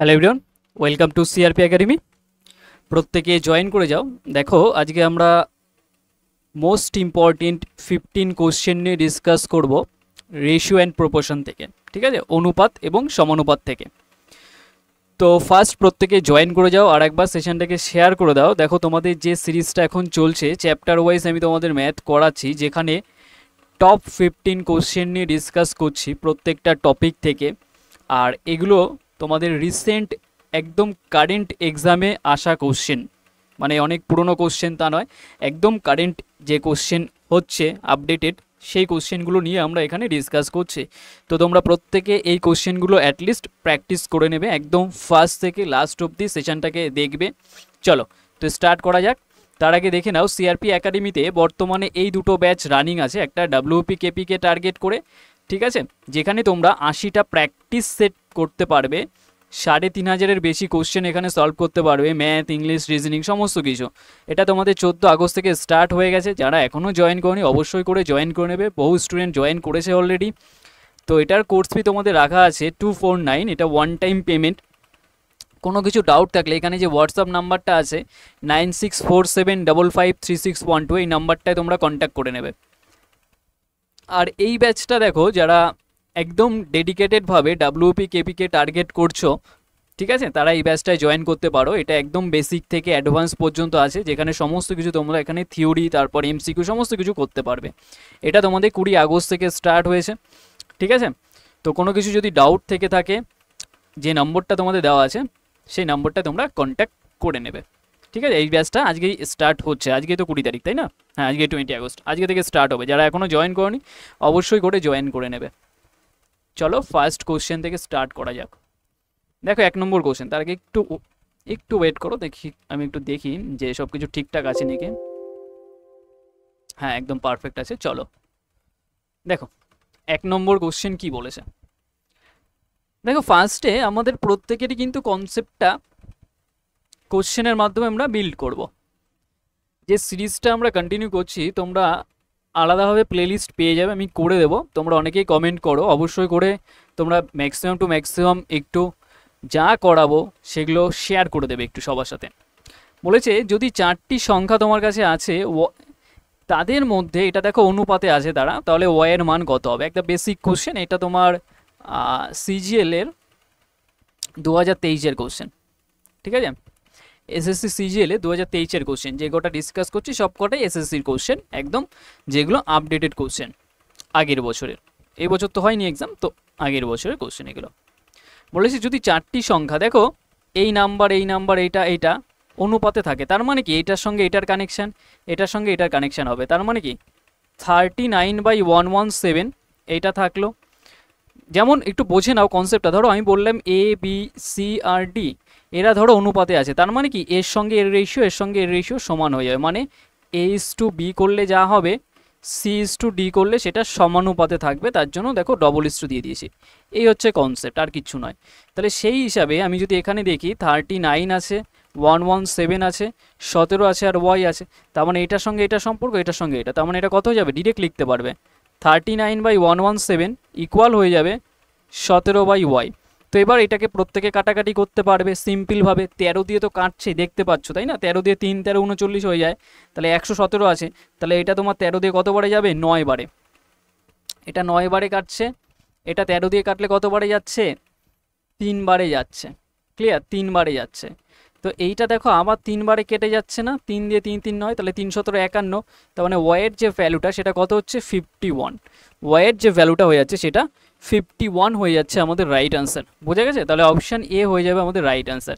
Hello everyone, welcome to CRP academy. প্রত্যেকে join করে যাও। দেখো আজকে আমরা মোস্ট ইম্পর্টেন্ট 15 কোশ্চেন নিয়ে ডিসকাস করব রেশিও অ্যান্ড প্রপোর্শন থেকে, ঠিক আছে, অনুপাত এবং সমানুপাত থেকে। তো ফার্স্ট প্রত্যেকে জয়েন করে যাও, আর একবার সেশনটাকে শেয়ার করে দাও। দেখো তোমাদের যে সিরিজটা এখন চলছে চ্যাপ্টার ওয়াইজ আমি তোমাদের ম্যাথ করাচ্ছি, যেখানে টপ 15 কোশ্চেন নিয়ে ডিসকাস করছি প্রত্যেকটা টপিক থেকে। আর এগুলো তোমাদের রিসেন্ট একদম কারেন্ট এক্সামে আসা কোশ্চেন, মানে অনেক পুরনো কোশ্চেন তা নয়, একদম কারেন্ট যে কোশ্চেন হচ্ছে আপডেটেড সেই কোশ্চেনগুলো নিয়ে আমরা এখানে ডিসকাস করছি। তো তোমরা প্রত্যেকে এই কোশ্চেনগুলো অ্যাটলিস্ট প্র্যাকটিস করে নেবে, একদম ফার্স্ট থেকে লাস্ট অবধি সেশনটাকে দেখবে। চলো তো স্টার্ট করা যাক। তার আগে দেখে নাও সিআরপি একাডেমিতে বর্তমানে এই দুটো ব্যাচ রানিং আছে, একটা ডাব্লিউপি কেপিকে টার্গেট করে, ঠিক আছে, যেখানে তোমরা 80টা প্র্যাকটিস সেট করতে পারবে, 3500-এর বেশি কোশ্চেন এখানে সলভ করতে পারবে, ম্যাথ, ইংলিশ, রিজনিং সমস্ত কিছু। এটা তোমাদের 14 আগস্ট থেকে স্টার্ট হয়ে গেছে। যারা এখনও জয়েন করনি অবশ্যই করে জয়েন করে নেবে, বহু স্টুডেন্ট জয়েন করেছে অলরেডি। তো এটার কোর্স ফি তোমাদের রাখা আছে 249, এটা ওয়ান টাইম পেমেন্ট। কোনো কিছু ডাউট থাকলে এখানে যে হোয়াটসঅ্যাপ নাম্বারটা আছে 9647553612, এই নাম্বারটায় তোমরা কন্ট্যাক্ট করে নেবে। আর এই ব্যাচটা দেখো যারা একদম ডেডিকেটেডভাবে ডাব্লিউপি কেপিকে টার্গেট করছো, ঠিক আছে, তারা এই ব্যাচটায় জয়েন করতে পারো। এটা একদম বেসিক থেকে অ্যাডভান্স পর্যন্ত আছে, যেখানে সমস্ত কিছু তোমরা এখানে থিওরি, তারপর এমসিকিউ সমস্ত কিছু করতে পারবে। এটা তোমাদের 20 আগস্ট থেকে স্টার্ট হয়েছে, ঠিক আছে। তো কোনো কিছু যদি ডাউট থেকে থাকে, যে নম্বরটা তোমাদের দেওয়া আছে সেই নম্বরটা তোমরা কন্ট্যাক্ট করে নেবে, ঠিক আছে। এই ব্যাচটা আজকেই স্টার্ট হচ্ছে, আজকে তো 20 তারিখ তাই না? হ্যাঁ, আজকে 20 আগস্ট, আজকে থেকে স্টার্ট হবে। যারা এখনও জয়েন করনি অবশ্যই করে জয়েন করে নেবে। চলো ফার্স্ট কোশ্চেন থেকে স্টার্ট করা যাক। দেখো 1 নম্বর কোশ্চেন, তার আগে একটু ওয়েট করো, দেখি আমি একটু দেখি যে সব কিছু ঠিকঠাক আছে নাকি। হ্যাঁ, একদম পারফেক্ট আছে। চলো দেখো 1 নম্বর কোশ্চেন কি বলেছে। দেখো ফার্স্টে আমাদের প্রত্যেকেরই কিন্তু কনসেপ্টটা কোশ্চেনের মাধ্যমে আমরা বিল্ড করব। যে সিরিজটা আমরা কন্টিনিউ করছি তোমরা আলাদাভাবে প্লেলিস্ট পেয়ে যাবে, আমি করে দেবো। তোমরা অনেকেই কমেন্ট করো, অবশ্যই করে তোমরা ম্যাক্সিমাম টু ম্যাক্সিমাম একটু যা করাবো সেগুলো শেয়ার করে দেবে একটু সবার সাথে। বলেছে যদি 4টি সংখ্যা তোমার কাছে আছে, তাদের মধ্যে এটা দেখো অনুপাতে আছে তারা, তাহলে ওয়াইয়ের মান কত হবে? একটা বেসিক কোশ্চেন, এটা তোমার সিজিএল এর 2023-এর কোশ্চেন, ঠিক আছে। এসএসসি সিজিএল এ 2023-এর কোশ্চেন, যে কটা ডিসকাস করছি সব কটাই এসএসসির কোশ্চেন, একদম যেগুলো আপডেটেড কোশ্চেন আগের বছরের। এই বছর তো হয়নি এক্সাম, তো আগের বছরের কোশ্চেন এগুলো। বলেছি যদি 4টি সংখ্যা, দেখো এই নাম্বার এইটা অনুপাতে থাকে, তার মানে কি এটার সঙ্গে এটার কানেকশান, এটার সঙ্গে এটার কানেকশান হবে, তার মানে কি 39/117 এইটা থাকলো। যেমন একটু বোঝে নাও কনসেপ্টটা। ধরো আমি বললাম A B C R D, এরা ধরো অনুপাতে আছে, তার মানে কি এর সঙ্গে এর রেশিও, এর সঙ্গে এর রেশিও সমান হয়ে যাবে, মানে A:B করলে যা হবে C:D করলে সেটা সমানুপাতে থাকবে, তার জন্য দেখো ডবল দিয়ে দিয়েছি। এই হচ্ছে কনসেপ্ট, আর কিচ্ছু নয়। তাহলে সেই হিসাবে আমি যদি এখানে দেখি 39 আছে, 117 আছে, 17 আছে, আর ওয়াই আছে, তার মানে এটার সঙ্গে এটা সম্পর্ক, এটার সঙ্গে এটা, তার মানে এটা কত হয়ে যাবে? ডিরেক্ট লিখতে পারবে 39/117 ইকুয়াল হয়ে যাবে 17/y। তো এবার এটাকে প্রত্যেকে কাটাকাটি করতে পারবে সিম্পলভাবে। 13 দিয়ে তো কাটছে দেখতে পাচ্ছ তাই না? 13 দিয়ে 3 13 39 হয়ে যায়, তাহলে 117 আছে, তাহলে এটা তোমার 13 দিয়ে কত বারে যাবে? 9 বারে। এটা 9 বারে কাটছে, এটা 13 দিয়ে কাটলে কত বারে যাচ্ছে? 3 বারে যাচ্ছে। ক্লিয়ার? 3 বারে যাচ্ছে। তো এইটা দেখো আবার 3 বারে কেটে যাচ্ছে না, 3 দিয়ে 3 3 9, তাহলে 3 17 51, তার মানে ওয়াইয়ের যে ভ্যালুটা সেটা কত হচ্ছে? 51। ওয়াইয়ের যে ভ্যালুটা হয়ে যাচ্ছে সেটা 51 হয়ে যাচ্ছে আমাদের রাইট আনসার। বোঝা গেছে? তাহলে অপশান এ হয়ে যাবে আমাদের রাইট আনসার।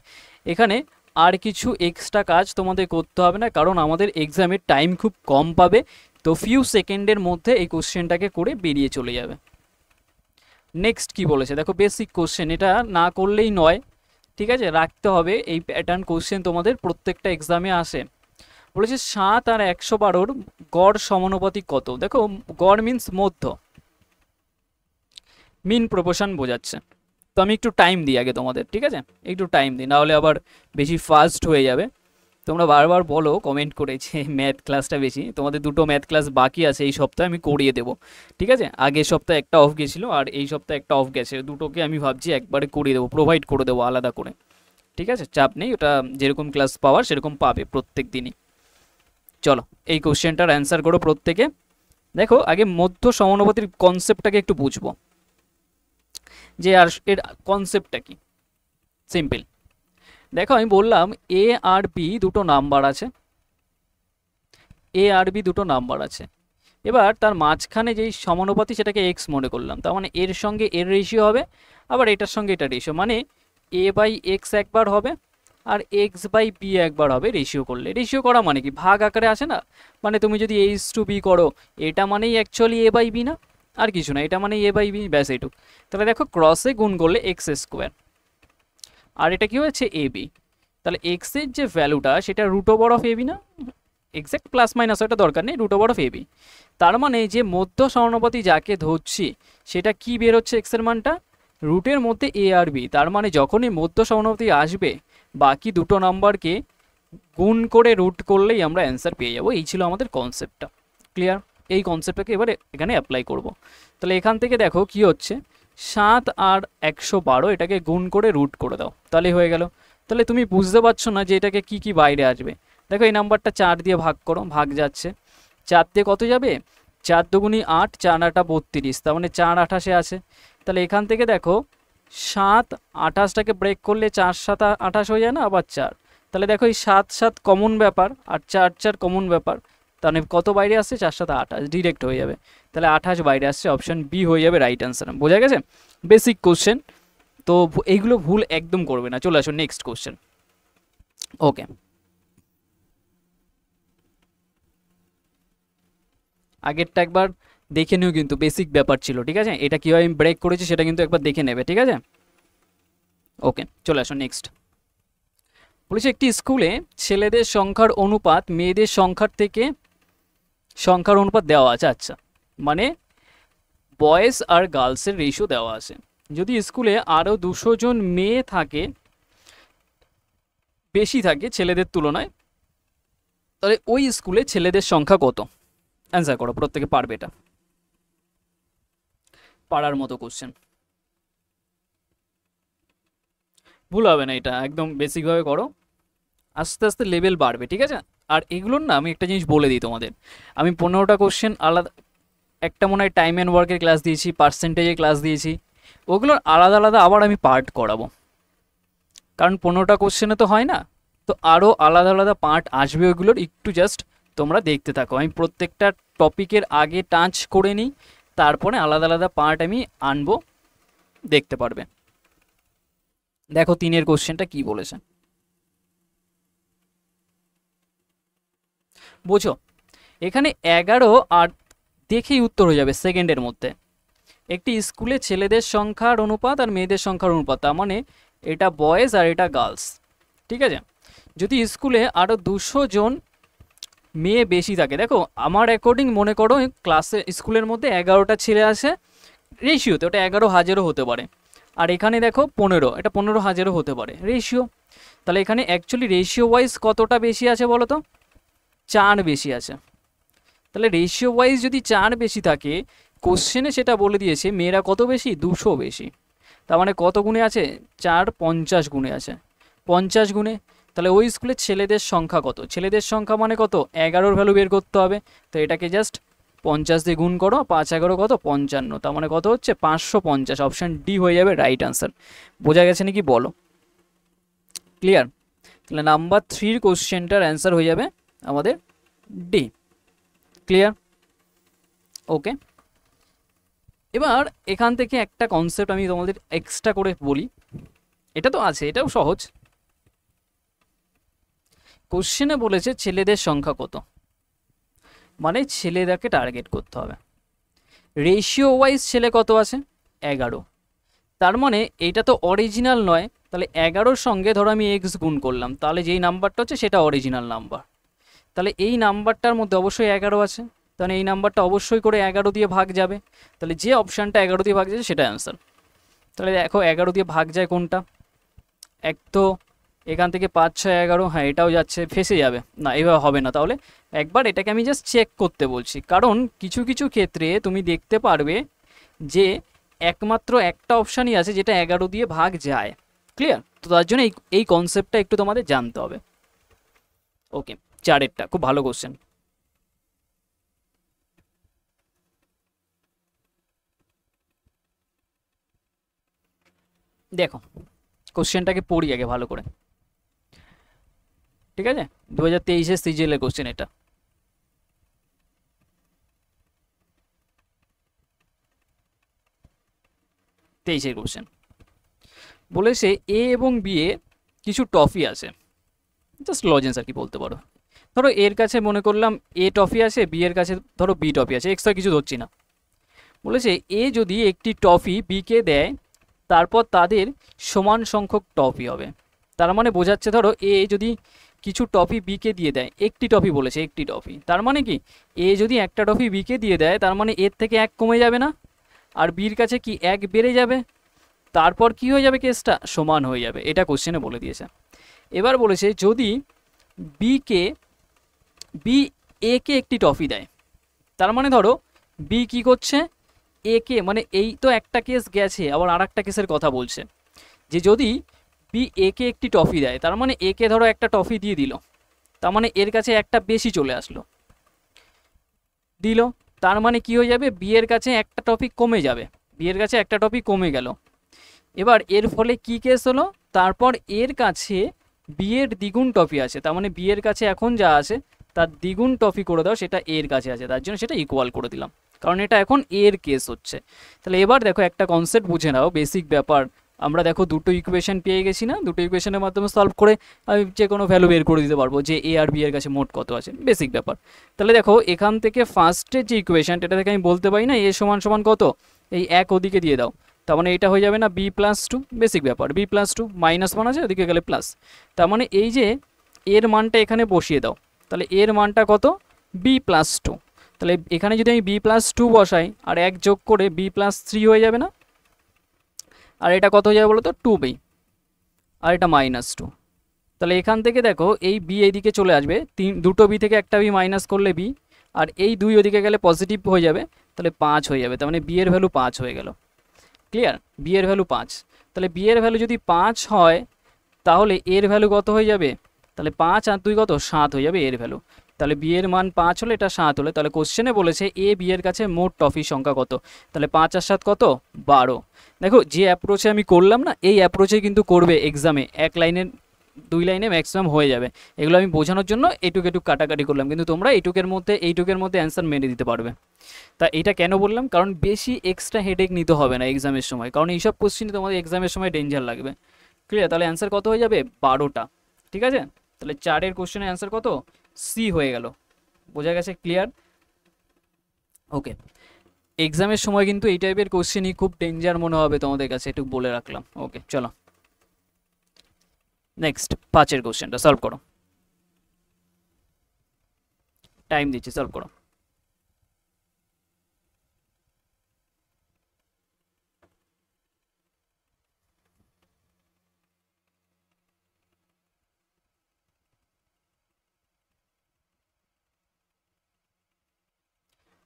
এখানে আর কিছু এক্সট্রা কাজ তোমাদের করতে হবে না, কারণ আমাদের এক্সামের টাইম খুব কম পাবে, তো ফিউ সেকেন্ডের মধ্যে এই কোশ্চেনটাকে করে বেরিয়ে চলে যাবে। নেক্সট কি বলেছে দেখো, বেসিক কোশ্চেন, এটা না করলেই নয়, ঠিক আছে, রাখতে হবে। এই প্যাটার্ন কোশ্চেন তোমাদের প্রত্যেকটা এক্সামে আসে। বলেছে 7 আর 112-র গড় সমানুপাতিক কত? দেখো গড় মিন্স মধ্য, মিন প্রপোর্শন বোঝাচ্ছে। তো আমি একটু টাইম দিই আগে তোমাদের, ঠিক আছে, একটু টাইম দিই, নাহলে আবার বেশি ফাস্ট হয়ে যাবে। তোমরা বারবার বলো কমেন্ট করে যে ম্যাথ ক্লাসটা বেশি, তোমাদের দুটো ম্যাথ ক্লাস বাকি আছে এই সপ্তাহে, আমি করিয়ে দেবো। ঠিক আছে, আগের সপ্তাহে একটা অফ গেছিলো আর এই সপ্তাহে একটা অফ গেছে, দুটোকে আমি ভাবছি একবারে করিয়ে দেবো, প্রোভাইড করে দেবো আলাদা করে। ঠিক আছে, চাপ নেই, ওটা যেরকম ক্লাস পাওয়ার সেরকম পাবে প্রত্যেক দিনই। চলো এই কোশ্চেনটার অ্যান্সার করো প্রত্যেকে। দেখো আগে মধ্য সমানুপাতির কনসেপ্টটাকে একটু বুঝবো, যে আর এর কনসেপ্টটা কি। সিম্পল, দেখো আমি বললাম এ আর বি দুটো নাম্বার আছে, এ আর বি দুটো নাম্বার আছে। এবার তার মাঝখানে যেই সমানুপাতি সেটাকে এক্স মনে করলাম, তার মানে এর সঙ্গে এর রেশিও হবে, আবার এটার সঙ্গে এটা রেশিও, মানে এ বাই এক্স একবার হবে আর এক্স বাই বি একবার হবে রেশিও করলে। রেশিও করা মানে কি, ভাগ আকারে আসে না, মানে তুমি যদি এ ইস টু বি করো, এটা মানেই অ্যাকচুয়ালি এ বাই বি না, আর কিছু না, এটা মানে এ বাই বি, ব্যাস এইটুকু। তাহলে দেখো ক্রসে গুণ করলে এক্স স্কোয়ার, আর এটা কি হয়েছে এ বি, তাহলে এক্সের যে ভ্যালুটা সেটা root over of a b না, এক্স্যাক্ট প্লাস মাইনাস ওটা দরকার নেই, root over of a b. তার মানে যে মধ্য সমানুপাতি যাকে ধরছি সেটা কি বের হচ্ছে, এক্সের মানটা রুটের মধ্যে এ আর বি। তার মানে যখনই মধ্য সমানুপাতি আসবে বাকি দুটো নাম্বারকে গুণ করে রুট করলেই আমরা অ্যান্সার পেয়ে যাবো। এই ছিল আমাদের কনসেপ্টটা, ক্লিয়ার? এই কনসেপ্টটাকে এবারে এখানে অ্যাপ্লাই করব। তাহলে এখান থেকে দেখো কি হচ্ছে, 7 আর 112 এটাকে গুণ করে রুট করে দাও, তাহলে হয়ে গেল। তাহলে তুমি বুঝতে পারছো না যে এটাকে কি কি বাইরে আসবে। দেখো এই নাম্বারটা 4 দিয়ে ভাগ করো, ভাগ যাচ্ছে, 4 দিয়ে কত যাবে, 4 দুগুণি 8, 4 আটা 32, তার মানে 4 28 আছে। তাহলে এখান থেকে দেখো 7 28টাকে ব্রেক করলে 4 7 28 হয়ে যায় না, আবার 4, তাহলে দেখো এই 7 7 কমন ব্যাপার আর 4 4 কমন ব্যাপার, তাহলে কত বাইরে আসছে, 4 7 28, ডিরেক্ট হয়ে যাবে। তাহলে 28 বাইরে আসছে, অপশন বি হয়ে যাবে রাইট অ্যান্সার। বোঝা গেছে, বেসিক কোশ্চেন তো, এইগুলো ভুল একদম করবে না। চলে আসো নেক্সট কোশ্চেন। ওকে, আগেরটা একবার দেখে নিও, কিন্তু বেসিক ব্যাপার ছিল, ঠিক আছে? এটা কীভাবে আমি ব্রেক করেছি সেটা কিন্তু একবার দেখে নেবে, ঠিক আছে? ওকে, চলে আসো নেক্সট। বলেছে একটি স্কুলে ছেলেদের সংখ্যার অনুপাত মেয়েদের সংখ্যার অনুপাত দেওয়া আছে। আচ্ছা, মানে বয়েজ আর গার্লসের রেশিও দেওয়া আছে। যদি স্কুলে আরও 200 জন মেয়ে থাকে, বেশি থাকে ছেলেদের তুলনায়, তাহলে ওই স্কুলে ছেলেদের সংখ্যা কত? অ্যান্সার করো, প্রত্যেকে পারবে, এটা পারার মতো কোশ্চেন, ভুল হবে না, এটা একদম বেসিকভাবে করো, আস্তে আস্তে লেভেল বাড়বে, ঠিক আছে? আর এগুলোর না আমি একটা জিনিস বলে দিই তোমাদের, আমি 15টা কোশ্চেন আলাদা, একটা মনে হয় টাইম অ্যান্ড ওয়ার্কের ক্লাস দিয়েছি, পার্সেন্টেজের ক্লাস দিয়েছি, ওগুলোর আলাদা আলাদা আবার আমি পার্ট করাবো, কারণ 15টা কোশ্চেনে তো হয় না, তো আরও আলাদা আলাদা পার্ট আসবে, ওইগুলোর একটু জাস্ট তোমরা দেখতে থাকো। আমি প্রত্যেকটা টপিকের আগে টাচ করে নিই, তারপরে আলাদা আলাদা পার্ট আমি আনবো, দেখতে পারবে। দেখো 3-এর কোশ্চেনটা কি বলেছে, বোঝো, এখানে 11 আর দেখেই উত্তর হয়ে যাবে সেকেন্ডের মধ্যে। একটি স্কুলে ছেলেদের সংখ্যার অনুপাত আর মেয়েদের সংখ্যার অনুপাত, তার মানে এটা বয়েজ আর এটা গার্লস, ঠিক আছে? যদি স্কুলে আরও 200 জন মেয়ে বেশি থাকে, দেখো আমার অ্যাকর্ডিং মনে করো ক্লাসে স্কুলের মধ্যে 11টা ছেলে আছে রেশিওতে, ওটা 11,000ও হতে পারে, আর এখানে দেখো 15, এটা 15,000ও হতে পারে রেশিও। তাহলে এখানে অ্যাকচুয়ালি রেশিও ওয়াইজ কতটা বেশি আছে বলো তো, 4 বেশি আছে। তাহলে রেশিও ওয়াইজ যদি 4 বেশি থাকে, কোশ্চেনে সেটা বলে দিয়েছে মেয়েরা কত বেশি, 200 বেশি, তার মানে কত গুণে আছে, 4 50 গুণে আছে, 50 গুণে। তাহলে ওই স্কুলের ছেলেদের সংখ্যা কত, ছেলেদের সংখ্যা মানে কত, 11-র ভ্যালু বের করতে হবে, তো এটাকে জাস্ট 50 দিয়ে গুণ করো, 5 11 কত, 55, তার মানে কত হচ্ছে 550, অপশান ডি হয়ে যাবে রাইট আনসার। বোঝা গেছে নাকি বলো, ক্লিয়ার? তাহলে নাম্বার 3-র কোশ্চেনটার অ্যান্সার হয়ে যাবে আমাদের ডি, ক্লিয়ার? ওকে, এবার এখান থেকে একটা কনসেপ্ট আমি তোমাদের এক্সট্রা করে বলি, এটা তো আছে, এটাও সহজ। কোশ্চেনে বলেছে ছেলেদের সংখ্যা কত, মানে ছেলেদেরকে টার্গেট করতে হবে। রেশিও ওয়াইজ ছেলে কত আছে, 11, তার মানে এইটা তো অরিজিনাল নয়, তাহলে 11-র সঙ্গে ধরো আমি এক্স গুণ করলাম, তাহলে যেই নাম্বারটা হচ্ছে সেটা অরিজিনাল নাম্বার, তাহলে এই নাম্বারটার মধ্যে অবশ্যই 11 আছে, তাহলে এই নাম্বারটা অবশ্যই করে 11 দিয়ে ভাগ যাবে, তাহলে যে অপশানটা 11 দিয়ে ভাগ যাচ্ছে সেটা অ্যান্সার। তাহলে দেখো 11 দিয়ে ভাগ যায় কোনটা, এক তো এখান থেকে 5 6 11, হ্যাঁ এটাও যাচ্ছে, ফেসে যাবে না, এভাবে হবে না। তাহলে একবার এটাকে আমি জাস্ট চেক করতে বলছি, কারণ কিছু কিছু ক্ষেত্রে তুমি দেখতে পারবে যে একমাত্র একটা অপশানই আছে যেটা 11 দিয়ে ভাগ যায়। ক্লিয়ার? তো তার জন্য এই কনসেপ্টটা একটু তোমাদের জানতে হবে। ওকে, 4এরটা খুব ভালো কোশ্চেন। দেখো কোশ্চেনটাকে পড়ি আগে ভালো করে, ঠিক আছে? 2023-এর সিজিএলের কোশ্চেন এটা। তেইশের কোশ্চেন বলেছে এ এবং বি এ কিছু টফি আছে, জাস্ট লজেন্স আর কি বলতে পারো। ধরো এর কাছে মনে করলাম এ টফি আছে, বি এর কাছে ধরো বি টফি আছে, এক্সট্রা কিছু ধরছি না। বলেছে এ যদি একটি টফি বিকে দেয়, তারপর তাদের সমান সংখ্যক টফি হবে। তার মানে বোঝাচ্ছে ধরো এ যদি কিছু টফি বিকে দিয়ে দেয়, একটি টফি বলেছে, একটি টফি, তার মানে কি এ যদি একটা টফি বিকে দিয়ে দেয়, তার মানে এর থেকে 1 কমে যাবে না, আর বির কাছে কি 1 বেড়ে যাবে, তারপর কি হয়ে যাবে, কেসটা সমান হয়ে যাবে। এটা কোশ্চেনে বলে দিয়েছে। এবার বলেছে যদি বি এ কে একটি টফি দেয়, তার মানে ধরো বি কি করছে, এ কে, মানে এই তো একটা কেস গেছে, আবার আর একটা কেসের কথা বলছে যে যদি বি এ কে একটি টফি দেয়, তার মানে এ কে ধরো একটা টফি দিয়ে দিল, তার মানে এর কাছে একটা বেশি চলে আসলো, দিল, তার মানে কি হয়ে যাবে, বি এর কাছে একটা টপিক কমে যাবে, বি এর কাছে একটা টপিক কমে গেল। এবার এর ফলে কি কেস হলো, তারপর এর কাছে বি এর দ্বিগুণ টফি আছে, তার মানে বি এর কাছে এখন যা আছে তার দ্বিগুণ টফি করে দাও, সেটা এর কাছে আছে, তার জন্য সেটা ইকুয়াল করে দিলাম, কারণ এটা এখন এর কেস হচ্ছে। তাহলে এবার দেখো একটা কনসেপ্ট বুঝে নাও, বেসিক ব্যাপার। আমরা দেখো দুটো ইকুয়েশন পেয়ে গেছি না, দুটো ইকুয়েশনের মাধ্যমে সলভ করে আমি যে কোনো ভ্যালু বের করে দিতে পারবো যে এ আর বি এর কাছে মোট কত আছে, বেসিক ব্যাপার। তাহলে দেখো এখান থেকে ফার্স্টের যে ইকুয়েশনটা, এটা থেকে আমি বলতে পারি না এ সমান সমান কত, এই 1 ওদিকে দিয়ে দাও, তার মানে এটা হয়ে যাবে না b+2, বেসিক ব্যাপার, b+2 -1 আছে ওদিকে গেলে প্লাস, তার মানে এই যে এর মানটা এখানে বসিয়ে দাও, তাহলে এর মানটা কত, b+2। তাহলে এখানে যদি আমি b+2 বসাই আর 1 যোগ করে b+3 হয়ে যাবে না, আর এটা কত হয়ে যাবে বলো তো, 2b, আর এটা -2। তাহলে এখান থেকে দেখো এই বি এইদিকে চলে আসবে, দুটো বি থেকে একটা বি মাইনাস করলে বি, আর এই 2 ওদিকে গেলে পজিটিভ হয়ে যাবে, তাহলে 5 হয়ে যাবে, তার মানে বি এর ভ্যালু 5 হয়ে গেল। ক্লিয়ার? বি এর ভ্যালু 5। তাহলে বি এর ভ্যালু যদি 5 হয়, তাহলে এর ভ্যালু কত হয়ে যাবে, তাহলে 5 আর 2 কত, 7 হয়ে যাবে এর ভ্যালু। তাহলে বি এর মান 5 হলে এটা 7 হলে, তাহলে কোশ্চেনে বলেছে এ বি এর কাছে মোট টফির সংখ্যা কত, তাহলে 5 আর 7 কত, 12। দেখো যে অ্যাপ্রোচে আমি করলাম না, এই অ্যাপ্রোচে কিন্তু করবে এক্সামে, 1 লাইনের 2 লাইনে ম্যাক্সিমাম হয়ে যাবে। এগুলো আমি বোঝানোর জন্য এইটুকু কাটাকাটি করলাম, কিন্তু তোমরা এইটুকের মধ্যে অ্যান্সার মেরে দিতে পারবে। তা এটা কেন বললাম, কারণ বেশি এক্সট্রা হেডেক নিতে হবে না এক্সামের সময়, কারণ এইসব কোশ্চেন তোমাদের এক্সামের সময় ডেঞ্জার লাগবে। ক্লিয়ার? তাহলে অ্যান্সার কত হয়ে যাবে, 12টা। ঠিক আছে? তাহলে 4-এর কোশ্চেনের অ্যান্সার কত, সি হয়ে গেল। বোঝা গেছে? ক্লিয়ার? ওকে, এক্সামের সময় কিন্তু এই টাইপের কোশ্চেনই খুব ডেঞ্জার মনে হবে তোমাদের কাছে, একটু বলে রাখলাম। ওকে চলো নেক্সট 5-এর কোশ্চেনটা সলভ করো, টাইম দিচ্ছি, সলভ করো।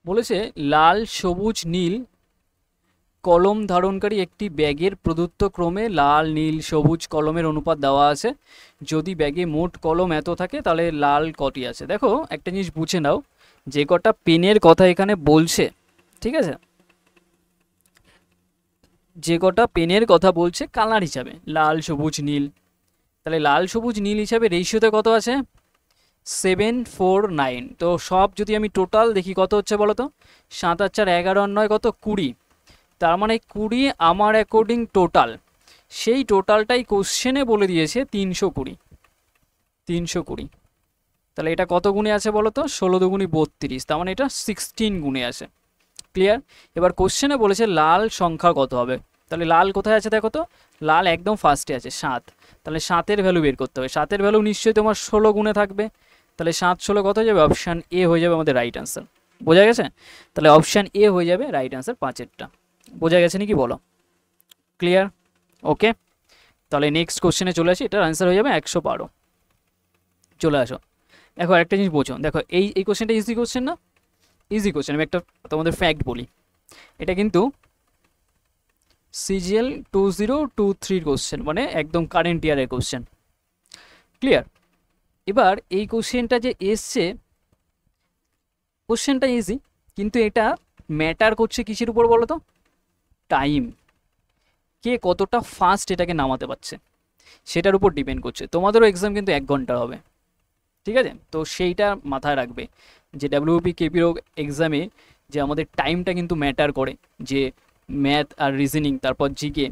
বলেছে লাল সবুজ নীল কলম ধারণকারী একটি ব্যাগের প্রদত্ত ক্রমে লাল নীল সবুজ কলমের অনুপাত দেওয়া আছে। যদি ব্যাগে মোট কলম এত থাকে তাহলে লাল কটি আছে। দেখো একটা জিনিস বুঝে নাও, যে কটা পেনের কথা এখানে বলছে, ঠিক আছে, যে কটা পেনের কথা বলছে কালার হিসাবে লাল সবুজ নীল, তাহলে লাল সবুজ নীল হিসাবে রেশিওতে কত আছে, 7:4:9। তো সব যদি আমি টোটাল দেখি কত হচ্ছে বলো তো, 7 আর 4 11 আর 9 কত, 20। তার মানে 20 আমার অ্যাকর্ডিং টোটাল, সেই টোটালটাই কোশ্চেনে বলে দিয়েছে 320। 320, তাহলে এটা কত গুণে আছে বলো তো, 16 দুগুণি 32, তার মানে এটা 16 গুণে আছে। ক্লিয়ার? এবার কোশ্চেনে বলেছে লাল সংখ্যা কত হবে, তাহলে লাল কোথায় আছে দেখো তো, লাল একদম ফার্স্টে আছে 7, তাহলে 7-এর ভ্যালু বের করতে হবে। 7-এর ভ্যালু নিশ্চয়ই তোমার 16 গুণে থাকবে, তাহলে 7 16 কত হয়ে যাবে, অপশান এ হয়ে যাবে আমাদের রাইট আনসার। বোঝা গেছে? তাহলে অপশান এ হয়ে যাবে রাইট আনসার 5-এরটা। বোঝা গেছে নাকি বলো? ক্লিয়ার? ওকে, তাহলে নেক্সট কোশ্চেনে চলে আসি, এটার অ্যান্সার হয়ে যাবে 112। চলে আসো, দেখো একটা জিনিস বোঝো, দেখো এই কোশ্চেনটা ইজি কোশ্চেন না? Easy question. আমি একটা তোমাদের ফ্যাক্ট বলি, এটা কিন্তু CGL 2023 কোশ্চেন, মানে একদম কারেন্ট ইয়ারের কোশ্চেন। ক্লিয়ার? এবার এই কোশ্চেনটা যে এসছে, কোশ্চেনটা ইজি, কিন্তু এটা ম্যাটার করছে কিসের উপর বলো তো? টাইম। কে কতটা ফাস্ট এটাকে নামাতে পারছে সেটার উপর ডিপেন্ড করছে। তোমাদেরও এক্সাম কিন্তু 1 ঘন্টা হবে, ঠিক আছে? তো সেইটা মাথায় রাখবে যে WBP KPO এক্সামে যে আমাদের টাইমটা কিন্তু ম্যাটার করে, যে ম্যাথ আর রিজনিং তারপর জিকে,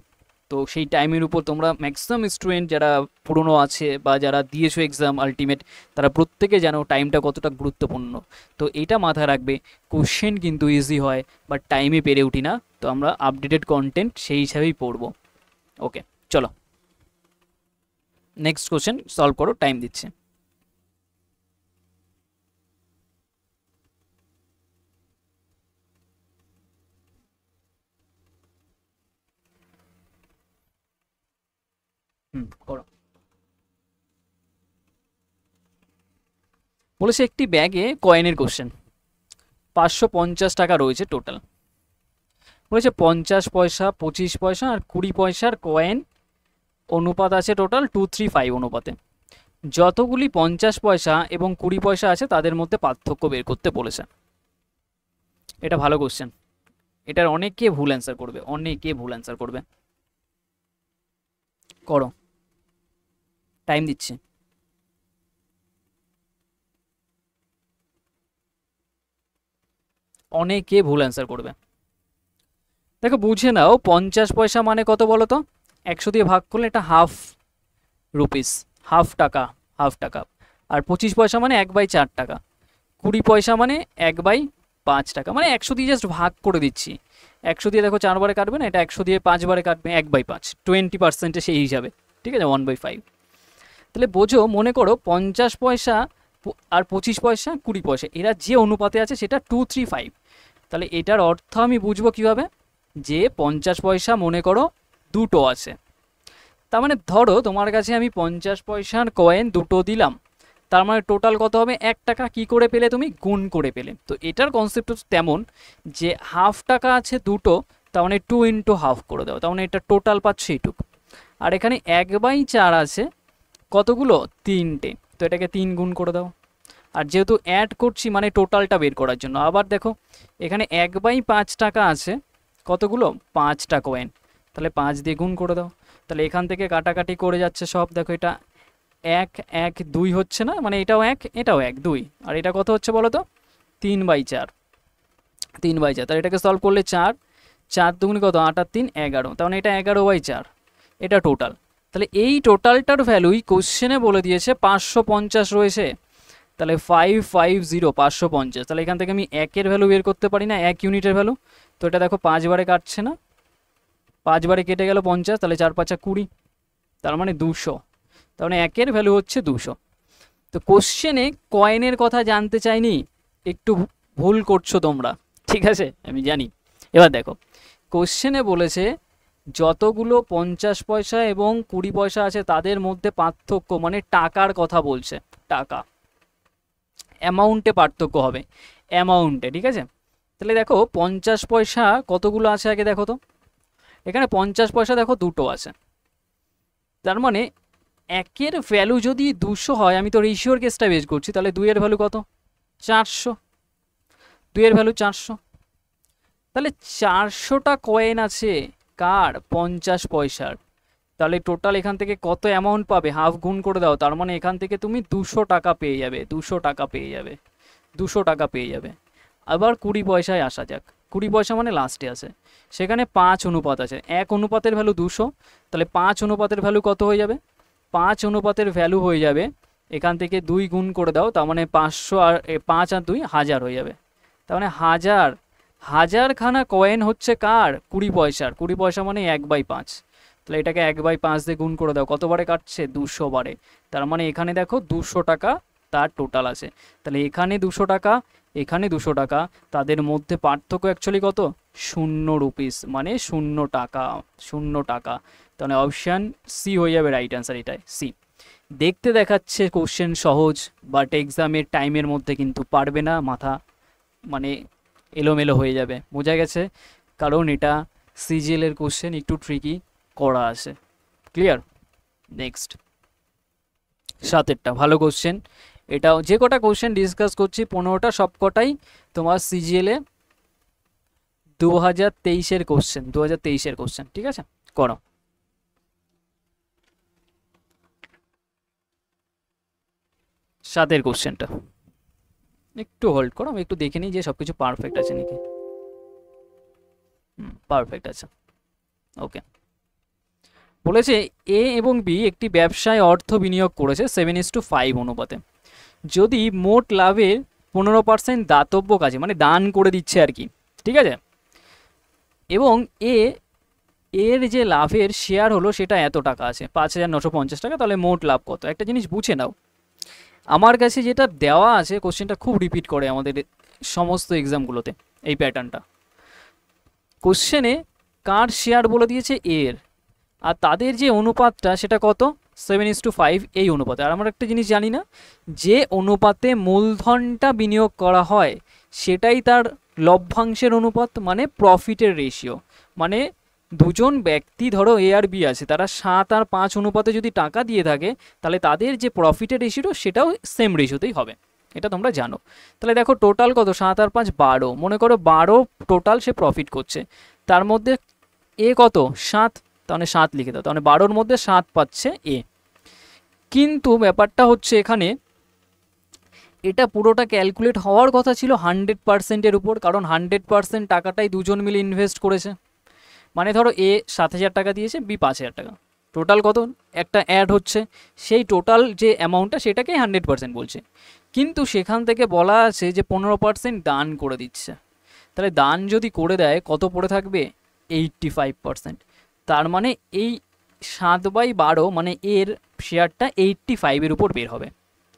তো সেই টাইমের উপর তোমরা ম্যাক্সিমাম স্টুডেন্ট যারা পুরনো আছে বা যারা দিয়েছো এক্সাম আলটিমেট, তারা প্রত্যেকে জানো টাইমটা কতটা গুরুত্বপূর্ণ। তো এটা মাথায় রাখবে, কোশ্চেন কিন্তু ইজি হয় বাট টাইমে পেরে উঠি না, তো আমরা আপডেটেড কন্টেন্ট সেই হিসাবেই পড়বো। ওকে, চলো নেক্সট কোশ্চেন সলভ করো, টাইম দিচ্ছে। করো। বলেছে একটি ব্যাগে কয়েনের কোশ্চেন, 550 টাকা রয়েছে টোটাল। বলেছে 50 পয়সা, 25 পয়সা আর 20 পয়সার কয়েন অনুপাত আছে টোটাল 235 অনুপাতে। যতগুলি 50 পয়সা এবং 20 পয়সা আছে তাদের মধ্যে পার্থক্য বের করতে বলেছে। এটা ভালো কোশ্চেন, এটার অনেকে ভুল অ্যান্সার করবে, অনেকে ভুল অ্যান্সার করবে। করো, টাইম দিচ্ছে। অনেকে ভুল অ্যান্সার করবে। দেখো বুঝে নাও, 50 পয়সা মানে কত বলো তো? 100 দিয়ে ভাগ করলে এটা হাফ রুপিস, হাফ টাকা, হাফ টাকা। আর 25 পয়সা মানে 1/4 টাকা। 20 পয়সা মানে 1/5 টাকা, মানে 100 দিয়ে জাস্ট ভাগ করে দিচ্ছি। 100 দিয়ে দেখো 4 বারে কাটবে না, এটা 100 দিয়ে 5 বারে কাটবে, 1/5, 20% সেই হিসাবে, ঠিক আছে, 1/5। তাহলে বোঝো, মনে করো 50 পয়সা আর 25 পয়সা 20 পয়সা এরা যে অনুপাতে আছে সেটা 235। তাহলে এটার অর্থ আমি বুঝবো কিভাবে? যে 50 পয়সা মনে করো দুটো আছে, তার মানে ধরো তোমার কাছে আমি 50 পয়সার কয়েন দুটো দিলাম, তার মানে টোটাল কত হবে? 1 টাকা। কি করে পেলে তুমি? গুণ করে পেলে। তো এটার কনসেপ্ট তেমন যে হাফ টাকা আছে দুটো, তার মানে 2 ইন্টু হাফ করে দাও, তার মানে এটা টোটাল পাচ্ছে এইটুকু। আর এখানে 1/4 আছে কতগুলো? 3টে, তো এটাকে 3 গুণ করে দাও। আর যেহেতু অ্যাড করছি মানে টোটালটা বের করার জন্য, আবার দেখো এখানে 1/5 টাকা আছে কতগুলো? 5টা কয়েন, তাহলে 5 দিয়ে গুণ করে দাও। তাহলে এখান থেকে কাটাকাটি করে যাচ্ছে সব, দেখো এটা 1 1 2 হচ্ছে না, মানে এটাও 1 এটাও 1 2, আর এটা কত হচ্ছে বলো তো? 3/4, 3/4। তাহলে এটাকে সলভ করলে 4 4 দুগুণ কত? 8 আর 3 11, তার মানে এটা 11/4, এটা টোটাল। তাহলে এই টোটালটার ভ্যালুই কোশ্চেনে বলে দিয়েছে 550 রয়েছে। তাহলে 550 550, তাহলে এখান থেকে আমি 1-এর ভ্যালু বের করতে পারি না, 1 ইউনিটের ভ্যালু। তো এটা দেখো 5 বারে কাটছে না, 5 বারে কেটে গেল 50, তাহলে 4 5 20, তার মানে 200, তার মানে 1-এর ভ্যালু হচ্ছে 200। তো কোশ্চেনে কয়েনের কথা জানতে চাইনি, একটু ভুল করছো তোমরা, ঠিক আছে আমি জানি। এবার দেখো কোশ্চেনে বলেছে যতগুলো 50 পয়সা এবং 20 পয়সা আছে তাদের মধ্যে পার্থক্য, মানে টাকার কথা বলছে, টাকা, অ্যামাউন্টে পার্থক্য হবে, অ্যামাউন্টে, ঠিক আছে। তাহলে দেখো 50 পয়সা কতগুলো আছে আগে দেখো তো, এখানে 50 পয়সা দেখো দুটো আছে, তার মানে 1-এর ভ্যালু যদি 200 হয়, আমি তো রেশিওর কেসটা বেস করছি, তাহলে 2-এর ভ্যালু কত? 400, 2-এর ভ্যালু 400। তাহলে 400টা কয়েন আছে কার? 50 পয়সার। তাহলে টোটাল এখান থেকে কত অ্যামাউন্ট পাবে? হাফ গুণ করে দাও, তার মানে এখান থেকে তুমি 200 টাকা পেয়ে যাবে, 200 টাকা পেয়ে যাবে, 200 টাকা পেয়ে যাবে। আবার 20 পয়সায় আসা যাক, 20 পয়সা মানে লাস্টে আছে, সেখানে 5 অনুপাত আছে, 1 অনুপাতের ভ্যালু 200, তাহলে 5 অনুপাতের ভ্যালু কত হয়ে যাবে? 5 অনুপাতের ভ্যালু হয়ে যাবে, এখান থেকে 2 গুণ করে দাও, তার মানে 500 আর 5 আর 2 1000 হয়ে যাবে, তার মানে 1000, হাজারখানা কয়েন হচ্ছে কার? 20 পয়সার। 20 পয়সা মানে 1/5, তাহলে এটাকে 1/5 দিয়ে গুণ করে দাও, কতবারে কাটছে? 200 বারে। তার মানে এখানে দেখো 200 টাকা তার টোটাল আছে। তাহলে এখানে 200 টাকা, এখানে 200 টাকা, তাদের মধ্যে পার্থক্য অ্যাকচুয়ালি কত? 0 রুপিস, মানে 0 টাকা, 0 টাকা। তাহলে অপশান সি হয়ে যাবে রাইট অ্যান্সার, এটাই সি। দেখতে দেখাচ্ছে কোশ্চেন সহজ, বাট এক্সামের টাইমের মধ্যে কিন্তু পারবে না, মাথা মানে এলোমেলো হয়ে যাবে, বোঝা গেছে? কারণ এটা সিজিএলের কোশ্চেন, একটু ট্রিকি করা আছে। ক্লিয়ার? নেক্সট 7টা ভালো কোশ্চেন। এটাও যে কটা কোশ্চেন ডিসকাস করছি 15টা সবকটাই তোমার সিজিএলে 2023-এর কোশ্চেন, 2023-এর কোশ্চেন। ঠিক আছে, করো। সাতের কোশ্চেনটা একটু হোল্ড করো, আমি একটু দেখে নিই যে সব কিছু পারফেক্ট আছে নাকি। পারফেক্ট আছে, ওকে। বলেছে এ এবং বি একটি ব্যবসায় অর্থ বিনিয়োগ করেছে 7:5 অনুপাতে। যদি মোট লাভের 15% দাতব্য কাজে, মানে দান করে দিচ্ছে আর কি, ঠিক আছে, এবং এর যে লাভের শেয়ার হলো সেটা এত টাকা আছে, 5,950 টাকা, তাহলে মোট লাভ কত? একটা জিনিস বুঝে নাও, আমার কাছে যেটা দেওয়া আছে কোশ্চেনটা খুব রিপিট করে আমাদের সমস্ত এক্সামগুলোতে এই প্যাটার্নটা। কোশ্চেনে কার শেয়ার বলে দিয়েছে এর, আর তাদের যে অনুপাতটা সেটা কত? 7:5 এই অনুপাতে। আর আমরা একটা জিনিস জানি না, যে অনুপাতে মূলধনটা বিনিয়োগ করা হয় সেটাই তার লভ্যাংশের অনুপাত, মানে প্রফিটের রেশিও। মানে দুজন ব্যক্তি ধরো এ আর বি আছে, তারা 7 আর 5 অনুপাতে যদি টাকা দিয়ে থাকে, তাহলে তাদের যে প্রফিটের রেশিও সেটাও সেম রেশিওতেই হবে, এটা তোমরা জানো। তাহলে দেখো টোটাল কত, 7 আর 5 12, মনে করো 12 টোটাল সে প্রফিট করছে, তার মধ্যে এ কত? 7, তাহলে 7 লিখে দাও, তাহলে 12-র মধ্যে 7 পাচ্ছে এ। কিন্তু ব্যাপারটা হচ্ছে এখানে এটা পুরোটা ক্যালকুলেট হওয়ার কথা ছিল 100%-এর উপর, কারণ 100% টাকাটাই দুজন মিলে ইনভেস্ট করেছে। মানে ধরো এ 7,000 টাকা দিয়েছে, বি 5,000 টাকা, টোটাল কত একটা অ্যাড হচ্ছে, সেই টোটাল যে অ্যামাউন্টটা সেটাকে 100% বলছে। কিন্তু সেখান থেকে বলা আছে যে 15% দান করে দিচ্ছে, তাহলে দান যদি করে দেয় কত পড়ে থাকবে? 85%। তার মানে এই 7/12 মানে এর শেয়ারটা 85-এর উপর বের হবে।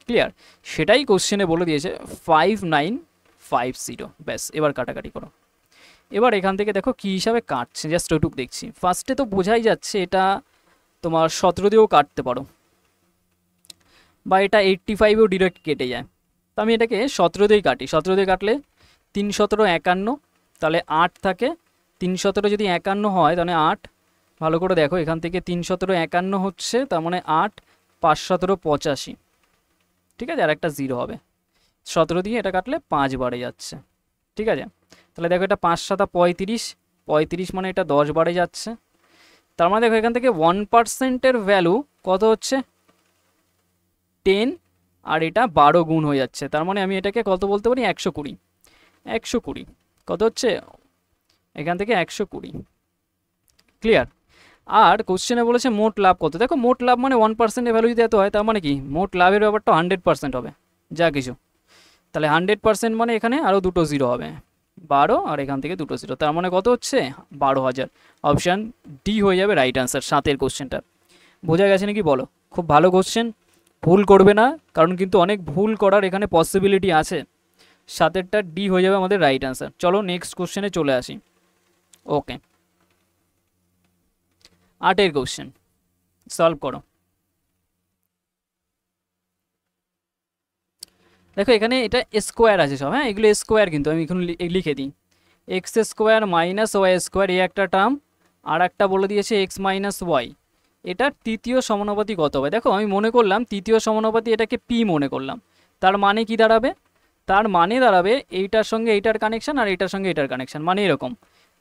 ক্লিয়ার? সেটাই কোশ্চেনে বলে দিয়েছে 5950। ব্যাস, এবার কাটাকাটি করো। এবার এখান থেকে দেখো কী হিসাবে কাটছে, জাস্ট ওটুক দেখছি। ফার্স্টে তো বোঝাই যাচ্ছে এটা তোমার 17 দিয়েও কাটতে পারো, বা এটা 85-এও ডিরেক্ট কেটে যায়। তো আমি এটাকে 17 দিয়েই কাটি। 17 দিয়ে কাটলে 3 17 51, তাহলে 8 থাকে। 3 17 যদি 51 হয় তাহলে 8, ভালো করে দেখো এখান থেকে 3 17 51 হচ্ছে, তার মানে 8, 5 17 85, ঠিক আছে, আর একটা 0 হবে। 17 দিয়ে এটা কাটলে 5 বারে যাচ্ছে, ঠিক আছে। তাহলে দেখো এটা 5 7 35, 35 মানে এটা 10 বারে যাচ্ছে। তার মানে দেখো এখান থেকে 1%-এর ভ্যালু কত হচ্ছে? 10, আর এটা 12 গুণ হয়ে যাচ্ছে। তার মানে আমি এটাকে কত বলতে পারি? 120। 120 কত হচ্ছে? এখান থেকে 120। ক্লিয়ার? আর কোশ্চেনে বলেছে মোট লাভ কত। দেখো মোট লাভ মানে 1%-এর ভ্যালু যদি এত হয়, তার মানে কি মোট লাভের ব্যাপারটা 100% হবে যা কিছু। তাহলে 100% মানে এখানে আরও দুটো 0 হবে, 12, আর এখান থেকে দুটো 0, তার মানে কত হচ্ছে? 12,000। অপশান ডি হয়ে যাবে রাইট আনসার 7-এর কোশ্চেনটা। বোঝা গেছে নাকি বলো? খুব ভালো কোশ্চেন, ভুল করবে না, কারণ কিন্তু অনেক ভুল করার এখানে পসিবিলিটি আছে। 7-এরটা ডি হয়ে যাবে আমাদের রাইট আনসার। চলো নেক্সট কোশ্চেনে চলে আসি। ওকে, 8-এর কোশ্চেন সলভ করো। দেখো এখানে এটা স্কোয়ার আছে সব, হ্যাঁ এগুলো স্কোয়ার, কিন্তু আমি এখন লিখে দিই x square minus y square, এই একটা টার্ম, আর একটা বলে দিয়েছে এক্স মাইনাস ওয়াই। এটার তৃতীয় সমানুপাতি কত হবে? দেখো আমি মনে করলাম তৃতীয় সমানুপাতি, এটাকে পি মনে করলাম। তার মানে কি দাঁড়াবে? তার মানে দাঁড়াবে এইটার সঙ্গে এইটার কানেকশান আর এইটার সঙ্গে এইটার কানেকশান, মানে এরকম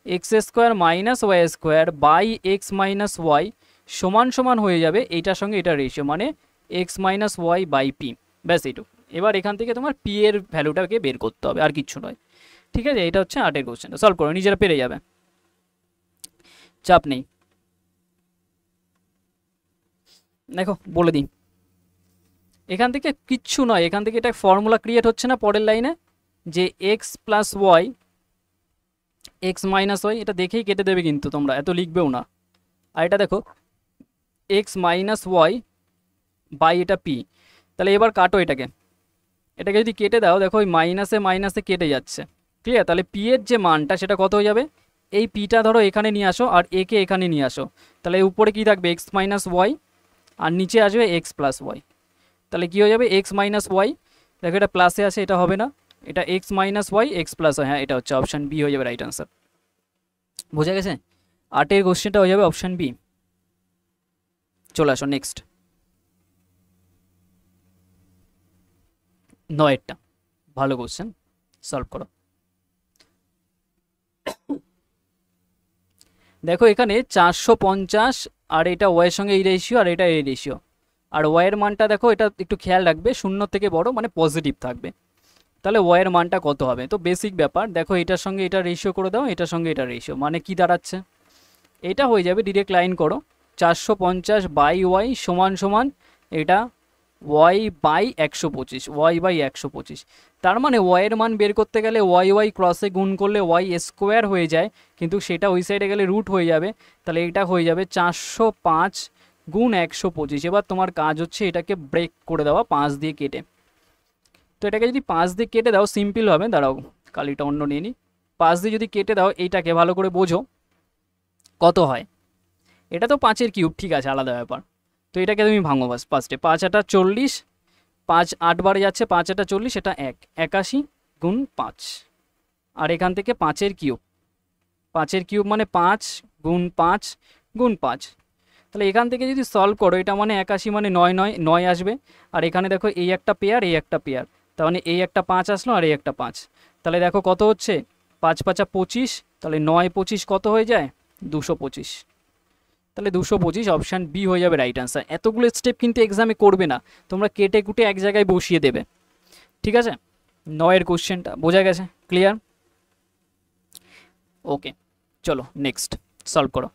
x square minus y square by x minus y সমান সমান হয়ে যাবে এইটার সঙ্গে এটার রেশিও, মানে x minus y by p. ব্যাস এইটুকু। এবার এখান থেকে তোমার পি এর ভ্যালুটাকে বের করতে হবে, আর কিচ্ছু নয়। ঠিক আছে, এটা হচ্ছে 8-এর কোশ্চেনটা। সলভ করো, নিজেরা পেরে যাবে, চাপ নেই। দেখো বলে দিই, এখান থেকে কিচ্ছু নয়, এখান থেকে এটা ফর্মুলা ক্রিয়েট হচ্ছে না পরের লাইনে, যে x plus y x minus y, এটা দেখেই কেটে দেবে, কিন্তু তোমরা এত লিখবেও না। আর এটা দেখো এক্স মাইনাস ওয়াই বাই এটা পি। তাহলে এবার কাটো এটাকে এটাকে যদি কেটে দাও, দেখো ওই মাইনাসে মাইনাসে কেটে যাচ্ছে। ক্লিয়ার? তাহলে পি এর যে মানটা সেটা কত হয়ে যাবে? এই পিটা ধরো এখানে নিয়ে আসো আর এ কে এখানে নিয়ে আসো, তাহলে উপরে কি থাকবে এক্স মাইনাস ওয়াই আর নিচে আসবে এক্স প্লাস ওয়াই। তাহলে কী হয়ে যাবে এক্স মাইনাস ওয়াই, দেখো এটা প্লাসে আছে এটা হবে না, এটা x minus y x plus y, হ্যাঁ এটা হচ্ছে অপশান বি হয়ে যাবে রাইট আনসার। বোঝা গেছে? 8 কোশ্চেনটা হয়ে যাবে অপশান বি। চলে আসো নেক্সট 9টা, ভালো কোশ্চেন, সলভ করো। দেখো এখানে 450 আর এটা ওয়াইয়ের সঙ্গে এই রেশিও আর এটা এই রেশিও, আর ওয়াইয়ের মানটা দেখো এটা একটু খেয়াল রাখবে, 0 থেকে বড় মানে পজিটিভ থাকবে, তাহলে ওয়াইয়ের মানটা কত হবে? তো বেসিক ব্যাপার, দেখো এটার সঙ্গে এটা রেশিও করে দাও, এটার সঙ্গে এটা রেশিও, মানে কি দাঁড়াচ্ছে এটা হয়ে যাবে ডিরেক্ট লাইন করো 450 বাই ওয়াই সমান সমান এটা ওয়াই বাই 125, ওয়াই বাই 125। তার মানে ওয়াইয়ের মান বের করতে গেলে ওয়াই ওয়াই ক্রসে গুণ করলে ওয়াই স্কোয়ার হয়ে যায়, কিন্তু সেটা ওই সাইডে গেলে রুট হয়ে যাবে, তাহলে এটা হয়ে যাবে 405 গুণ 125। এবার তোমার কাজ হচ্ছে এটাকে ব্রেক করে দেওয়া 5 দিয়ে কেটে। তো এটাকে যদি 5 দিয়ে কেটে দাও সিম্পল হবে, দাঁড়াও কালিটা অন্য নিয়ে নিই, 5 দিয়ে যদি কেটে দাও এইটাকে ভালো করে বোঝো কত হয়। এটা তো 5-এর কিউব, ঠিক আছে আলাদা ব্যাপার। তো এটাকে তুমি ভাঙো বাস ফার্স্টে, 5 আটা 40, 5 8 বারে যাচ্ছে, 5 আটা 40, এটা 81 গুণ 5, আর এখান থেকে 5-এর কিউব, 5-এর কিউব মানে 5 গুণ 5 গুণ 5। তাহলে এখান থেকে যদি সলভ করো এটা মানে 81 মানে 9 আসবে, আর এখানে দেখো এই একটা পেয়ার এই একটা পেয়ার, তার মানে এই একটা 5 আসলো আর এই একটা 5, তাহলে দেখো কত হচ্ছে 5 5 25, তাহলে 9 25 কত হয়ে যায় 225, তাহলে 225 অপশান বি হয়ে যাবে রাইট আনসার। এতগুলো স্টেপ কিন্তু এক্সামে করবে না, তোমরা কেটে কুটে এক জায়গায় বসিয়ে দেবে, ঠিক আছে? 9-এর কোশ্চেনটা বোঝা গেছে, ক্লিয়ার? ওকে চলো নেক্সট সলভ করো।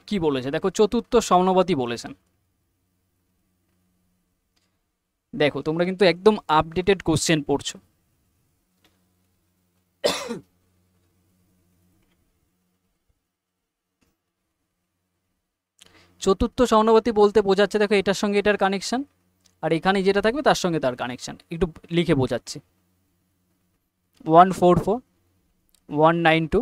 কি বলেছে দেখো, চতুর্থ সমানুপাতি বলেছেন। দেখো তোমরা কিন্তু একদম আপডেটেড কোশ্চেন পড়ছো। চতুর্থ সমানুপাতি বলতে বোঝাচ্ছে দেখো এটার সঙ্গে এটার কানেকশন, আর এখানে যেটা থাকবে তার সঙ্গে তার কানেকশন, একটু লিখে বোঝাচ্ছি। 144 192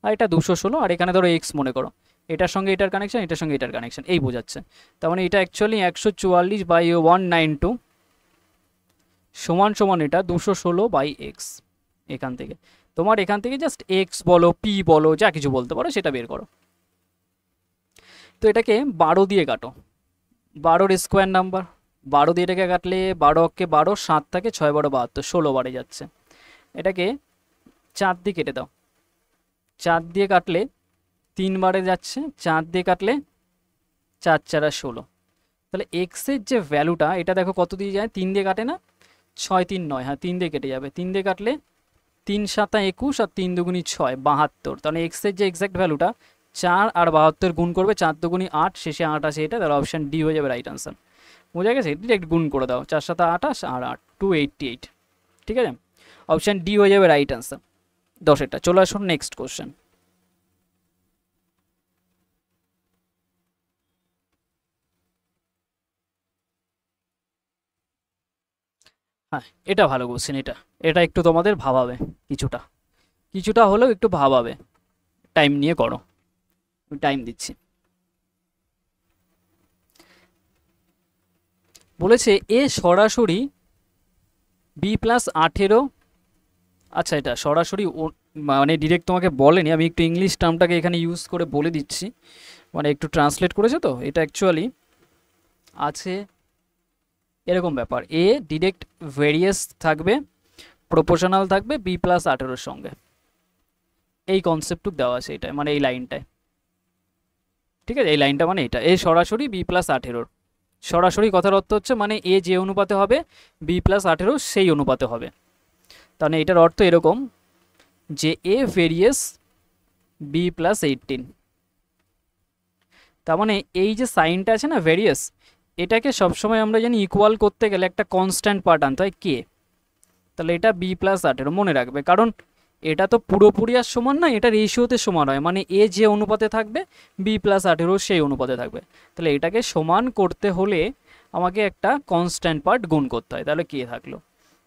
আর এটা 216, আর এখানে ধরো এক্স মনে করো, এটার সঙ্গে এটার কানেকশন এটার সঙ্গে এটার কানেকশন, এই বোঝাচ্ছে। তার মানে এটা অ্যাকচুয়ালি 144 বাই 192 সমান সমান এটা 216 বাই এক্স। এখান থেকে তোমার এখান থেকে জাস্ট এক্স বলো পি বলো যা কিছু বলতে পারো সেটা বের করো। তো এটাকে 12 দিয়ে কাটো, 12-এর স্কোয়ার নাম্বার, 12 দিয়ে এটাকে কাটলে 12 অক্ষে 12, 7 থাকে 6 12 72, 16 বারে যাচ্ছে। এটাকে 4 দিয়ে কেটে দাও, 4 দিয়ে কাটলে 3 বারে যাচ্ছে, 4 দিয়ে কাটলে 4 4 16, তাহলে এক্সের যে ভ্যালুটা এটা দেখো কত দিয়ে যায়, 3 দিয়ে কাটে না, 6 3 9, হ্যাঁ 3 দিয়ে কেটে যাবে, 3 দিয়ে কাটলে 3 7 21 আর 3 দুগুণি 6 72, তাহলে এক্সের যে এক্স্যাক্ট ভ্যালুটা 4 আর 72 গুণ করবে, 4 দুগুণি 8, শেষে 8 আছে এটা, তাহলে অপশান ডি হয়ে যাবে রাইট আনসার। বোঝা গেছে? ডিরেক্ট গুণ করে দাও, 4 7 28 আর 8 288, ঠিক আছে? অপশান ডি হয়ে যাবে রাইট আনসার 10-এটা। চলে আসুন নেক্সট কোশ্চেন। হ্যাঁ এটা ভালো কোশ্চেন, এটা এটা একটু তোমাদের ভাবাবে, কিছুটা কিছুটা হলেও একটু ভাবাবে, টাইম নিয়ে করো, টাইম দিচ্ছি। বলেছে এ সরাসরি বি প্লাস 18, আচ্ছা এটা সরাসরি মানে ডিরেক্ট তোমাকে বলেনি, আমি একটু ইংলিশ টার্মটাকে এখানে ইউজ করে বলে দিচ্ছি, মানে একটু ট্রান্সলেট করেছে তো, এটা অ্যাকচুয়ালি আছে এরকম ব্যাপার, এ ডিরেক্ট ভেরিয়াস থাকবে, প্রপোর্শনাল থাকবে বি প্লাস 18-এর সঙ্গে, এই কনসেপ্টটুক দেওয়া আছে এটাই, মানে এই লাইনটায়, ঠিক আছে? এই লাইনটা মানে এটা এ সরাসরি বি প্লাস 18-এর, সরাসরি কথার অর্থ হচ্ছে মানে এ যে অনুপাতে হবে বি প্লাস 18 সেই অনুপাতে হবে, তাহলে এটার অর্থ এরকম যে এ ভেরিয়াস বি প্লাস 18, তার মানে এই যে সাইনটা আছে না ভেরিয়াস, এটাকে সবসময় আমরা জানি ইকুয়াল করতে গেলে একটা কনস্ট্যান্ট পার্ট আনতে হয় কে, তাহলে এটা বি প্লাস 18 মনে রাখবে, কারণ এটা তো পুরোপুরি আর সমান না, এটা রেশিওতে সমান হয়, মানে এ যে অনুপাতে থাকবে বি প্লাস 18 সেই অনুপাতে থাকবে, তাহলে এটাকে সমান করতে হলে আমাকে একটা কনস্ট্যান্ট পার্ট গুণ করতে হয়, তাহলে কে থাকলো,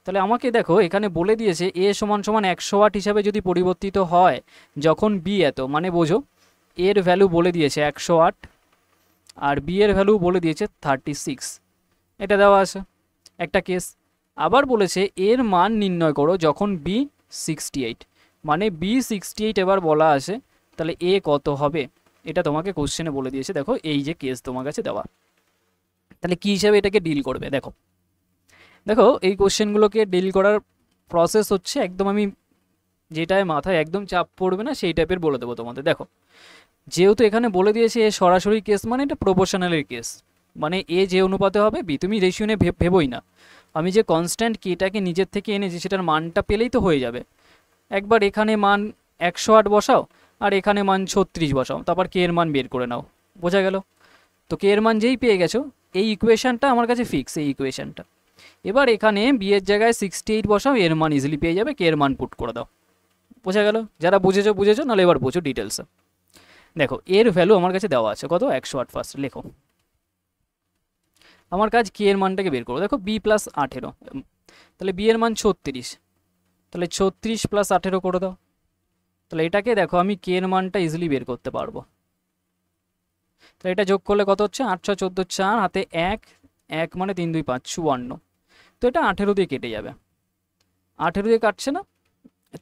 তাহলে আমাকে দেখো এখানে বলে দিয়েছে এ সমান সমান 100 ওয়াট হিসাবে যদি পরিবর্তিত হয় যখন বি এত, মানে বোঝো এর ভ্যালু বলে দিয়েছে 100 ওয়াট আর বি এর ভ্যালু বলে দিয়েছে 36, এটা দেওয়া আছে একটা কেস। আবার বলেছে এর মান নির্ণয় করো যখন বি 68, মানে বি 68 এবার বলা আছে, তাহলে এ কত হবে এটা তোমাকে কোশ্চেনে বলে দিয়েছে। দেখো এই যে কেস তোমার কাছে দেওয়া, তাহলে কী হিসাবে এটাকে ডিল করবে দেখো। দেখো এই কোশ্চেনগুলোকে ডিল করার প্রসেস হচ্ছে একদম, আমি যেটায় মাথায় একদম চাপ পড়বে না সেই টাইপের বলে দেবো তোমাদের। দেখো যেহেতু এখানে বলে দিয়েছে এ সরাসরি কেস, মানে এটা প্রপোর্শনালের কেস, মানে এ যে অনুপাতে হবে বি, তুমি রেশিও নিয়ে ভেবোই না, আমি যে কনস্ট্যান্ট কেটাকে নিজের থেকে এনেছি সেটার মানটা পেলেই তো হয়ে যাবে। একবার এখানে মান 108 বসাও আর এখানে মান 36 বসাও, তারপর কে এর মান বের করে নাও, বোঝা গেল? তো কে এর মান যেই পেয়ে গেছো, এই ইকুয়েশনটা আমার কাছে ফিক্স, এই ইকুয়েশনটা। এবার এখানে বি এর জায়গায় 68 বসাও, এর মান ইজিলি পেয়ে যাবে, কে এর মান পুট করে দাও, বোঝা গেল? যারা বুঝেছো বুঝেছো, নাহলে এবার বুঝো ডিটেলসে। দেখো এর ভ্যালু আমার কাছে দেওয়া আছে কত, 108। ফার্স্ট লেখো, আমার কাজ কে এর মানটাকে বের করো। দেখো বি প্লাস 18, তাহলে বি এর মান 36, তাহলে 36 প্লাস 18 করে দাও। তাহলে এটাকে দেখো আমি কে এর মানটা ইজিলি বের করতে পারবো। তাহলে এটা যোগ করলে কত হচ্ছে, 8 6 14 4 হাতে 1 1 মানে 3 2 5 54, তো এটা 18 দিয়ে কেটে যাবে। 18 দিয়ে কাটছে না,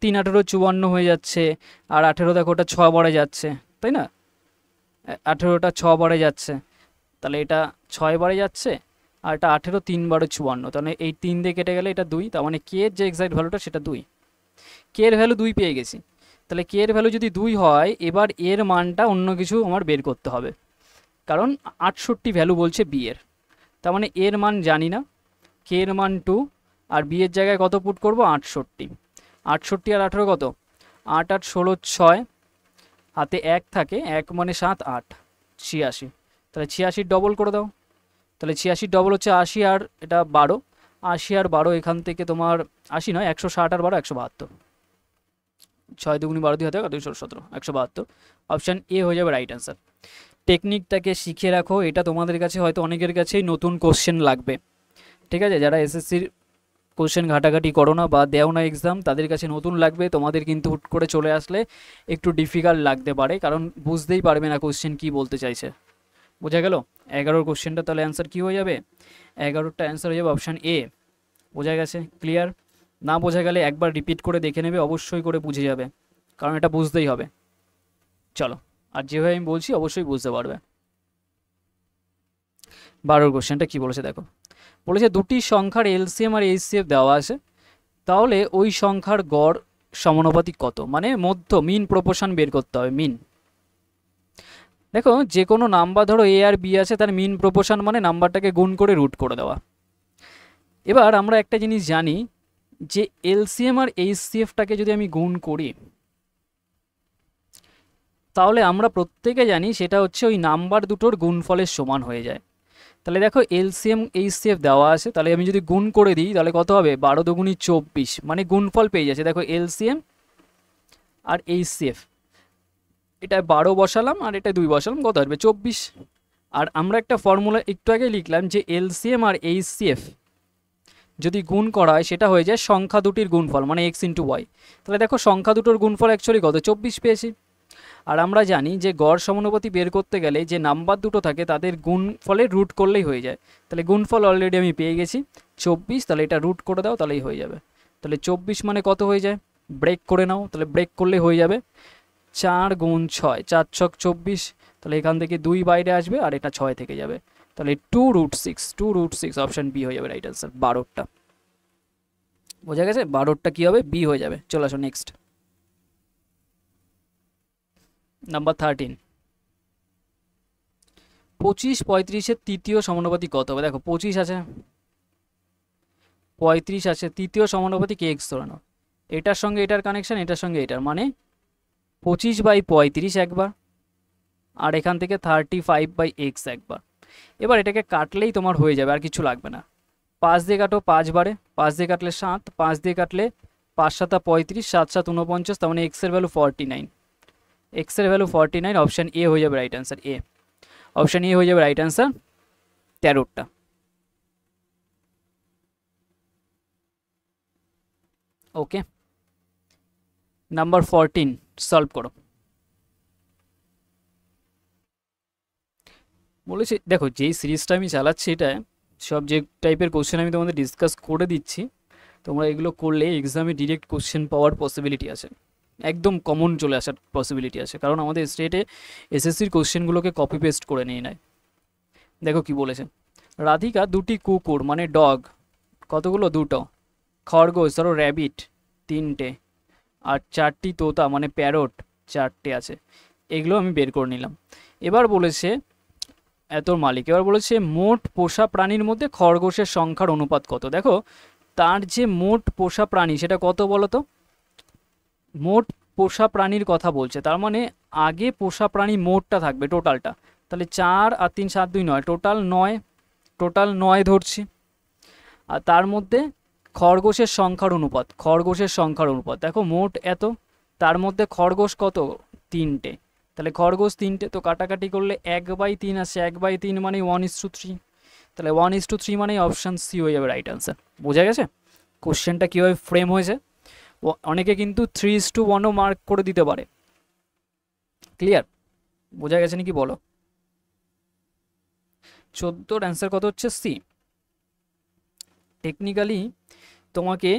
3 18 54 হয়ে যাচ্ছে, আর 18 দেখো ওটা 6 বারে যাচ্ছে, তাই না? 18টা 6 বারে যাচ্ছে, তাহলে এটা 6 বারে যাচ্ছে, আর এটা 18 3 বারে 54, তাহলে এই 3 দিয়ে কেটে গেলে এটা 2, তার মানে কে এর যে এক্সাক্ট ভ্যালুটা সেটা 2, কে এর ভ্যালু 2 পেয়ে গেছি। তাহলে কে এর ভ্যালু যদি 2 হয়, এবার এর মানটা অন্য কিছু আমার বের করতে হবে, কারণ 68 ভ্যালু বলছে বি এর, তার মানে এর মান জানি না, কে এর মান 2, আর বি এর জায়গায় কত পুট করব, 68। 68 আর 18 কত, 8 8 16 6, হাতে 1 থাকে, 1 মানে 7 8 86, তাহলে 86 ডবল করে দাও। তাহলে 86 ডবল হচ্ছে 80, আর এটা 12, 80 আর 12 এখান থেকে তোমার 80 নয় 160 আর 12 172, 6 দুগুনি 12 দিয়ে হাতে 217, 172। অপশান এ হয়ে যাবে রাইট অ্যান্সার। টেকনিকটাকে শিখে রাখো, এটা তোমাদের কাছে হয়তো অনেকের কাছেই নতুন কোশ্চেন লাগবে, ঠিক আছে? যারা এসএসসির কোশ্চেন ঘাটাঘাটি করো না বা দেও না এক্সাম, তাদের কাছে নতুন লাগবে, তোমাদের কিন্তু হুট করে চলে আসলে একটু ডিফিকাল্ট লাগতে পারে, কারণ বুঝতেই পারবে না কোশ্চেন কী বলতে চাইছে, বোঝা গেল? 11 কোশ্চেনটা তাহলে অ্যান্সার কী হয়ে যাবে, 11টা অ্যান্সার হয়ে যাবে অপশান এ। বোঝা গেছে? ক্লিয়ার? না বোঝা গেলে একবার রিপিট করে দেখে নেবে, অবশ্যই করে বুঝে যাবে, কারণ এটা বুঝতেই হবে। চলো, আর যেভাবে আমি বলছি অবশ্যই বুঝতে পারবে। 12 কোশ্চেনটা কী বলেছে দেখো, বলেছে দুটি সংখ্যার এলসিএম আর এইচসিএফ দেওয়া আছে, তাহলে ওই সংখ্যার গড় সমানুপাতিক কত, মানে মধ্য মিন প্রপোর্শন বের করতে হবে, মিন। দেখো যে কোনো নাম্বার ধরো এ আর বি আছে, তার মিন প্রপোর্শন মানে নাম্বারটাকে গুণ করে রুট করে দেওয়া। এবার আমরা একটা জিনিস জানি যে এলসিএম আর এইচসিএফটাকে যদি আমি গুণ করি, তাহলে আমরা প্রত্যেকে জানি সেটা হচ্ছে ওই নাম্বার দুটোর গুণফলের সমান হয়ে যায়। তাহলে দেখো এলসিএম এইচসিএফ দেওয়া আছে, তাহলে আমি যদি গুণ করে দিই তাহলে কত হবে, 12 দুগুণি 24, মানে গুণফল পেয়ে যাচ্ছে। দেখো এলসিএম আর এইচসিএফ, এটা 12 বসালাম আর এটা 2 বসালাম, কত আসবে 24। আর আমরা একটা ফর্মুলা একটু আগে লিখলাম যে এলসিএম আর এইচসিএফ যদি গুণ করা হয় সেটা হয়ে যায় সংখ্যা দুটির গুণফল, মানে এক্স ইন্টু ওয়াই। তাহলে দেখো সংখ্যা দুটোর গুণফল অ্যাকচুয়ালি কত, 24 পেয়েছি। আর আমরা জানি যে গড় সমানুপাতি বের করতে গেলে যে নাম্বার দুটো থাকে তাদের গুণফলে রুট করলেই হয়ে যায়। তাহলে গুণফল অলরেডি আমি পেয়ে গেছি 24, তাহলে এটা রুট করে দাও তাহলেই হয়ে যাবে। তাহলে 24 মানে কত হয়ে যায়, ব্রেক করে নাও, তাহলে ব্রেক করলে হয়ে যাবে 4 গুণ 6, 4 ছক 24, তাহলে এখান থেকে 2 বাইরে আসবে আর এটা 6 থেকে যাবে, তাহলে 2√6, 2√6 অপশান বি হয়ে যাবে রাইট অ্যান্সার। 12টা বোঝা গেছে, 12টা কী হবে, বি হয়ে যাবে। চলে আসো নেক্সট, নাম্বার 13। 25 35-এর তৃতীয় সমানুপাতিক কত হবে? দেখো 25 আছে, 35 আছে, তৃতীয় সমানুপাতিক এক্স ধরে নাও, এটার সঙ্গে এটার কানেকশান, এটার সঙ্গে এটার, মানে 25/35 একবার, আর এখান থেকে 35/x একবার। এবার এটাকে কাটলেই তোমার হয়ে যাবে, আর কিছু লাগবে না। 5 দিয়ে কাটো 5 বারে, 5 দিয়ে কাটলে 7, 5 দিয়ে কাটলে 5 7 35, 7 7 49, তার মানে এক্সের ভ্যালু 49, এক্সের ভ্যালু 49, অপশান এ হয়ে যাবে right answer. A option A হয়ে যাবে রাইট অ্যান্সার 13টা। ওকে, নাম্বার 14 সলভ করো। বলেছে দেখো যেই সিরিজটা আমি চালাচ্ছি এটা সব যে টাইপের কোশ্চেন আমি তোমাদের ডিসকাস করে দিচ্ছি, তোমরা এগুলো করলে এক্সামে ডিরেক্ট কোশ্চেন পাওয়ার পসিবিলিটি আছে, একদম কমন চলে আসার পসিবিলিটি আছে, কারণ আমাদের স্টেটে এসএসসির কোশ্চেনগুলোকে কপি পেস্ট করে নিয়ে নেয়। দেখো কি বলেছে, রাধিকা দুটি কুকুর মানে ডগ, কতগুলো, দুটো, খরগোশ ধরো র্যাবিট তিনটে, আর চারটি তোতা মানে প্যারট চারটে আছে, এগুলো আমি বের করে নিলাম। এবার বলেছে এতর মালিক, এবার বলেছে মোট পোষা প্রাণীর মধ্যে খরগোশের সংখ্যার অনুপাত কত। দেখো তার যে মোট পোষা প্রাণী সেটা কত বলো তো, মোট পোষা প্রাণীর কথা বলছে, তার মানে আগে পোষা প্রাণী মোটটা থাকবে টোটালটা, তাহলে 4 আর 3 7 2 9, টোটাল 9 ধরছি। আর তার মধ্যে খরগোশের সংখ্যার অনুপাত, দেখো মোট এত, তার মধ্যে খরগোশ কত, 3টে, তাহলে খরগোশ 3টে, তো কাটাকাটি করলে 1/3 আসে, 1/3 মানে 1:3, তাহলে 1:3 মানে অপশান সি হয়ে যাবে রাইট আনসার। বোঝা গেছে কোশ্চেনটা কীভাবে ফ্রেম হয়েছে। অনেকে কিন্তু 3:1ও মার্ক করে দিতে পারে। ক্লিয়ার, বোঝা গেছে নাকি বলো। 14 অ্যান্সার কত হচ্ছে সি। টেকনিক্যালি তোমাকে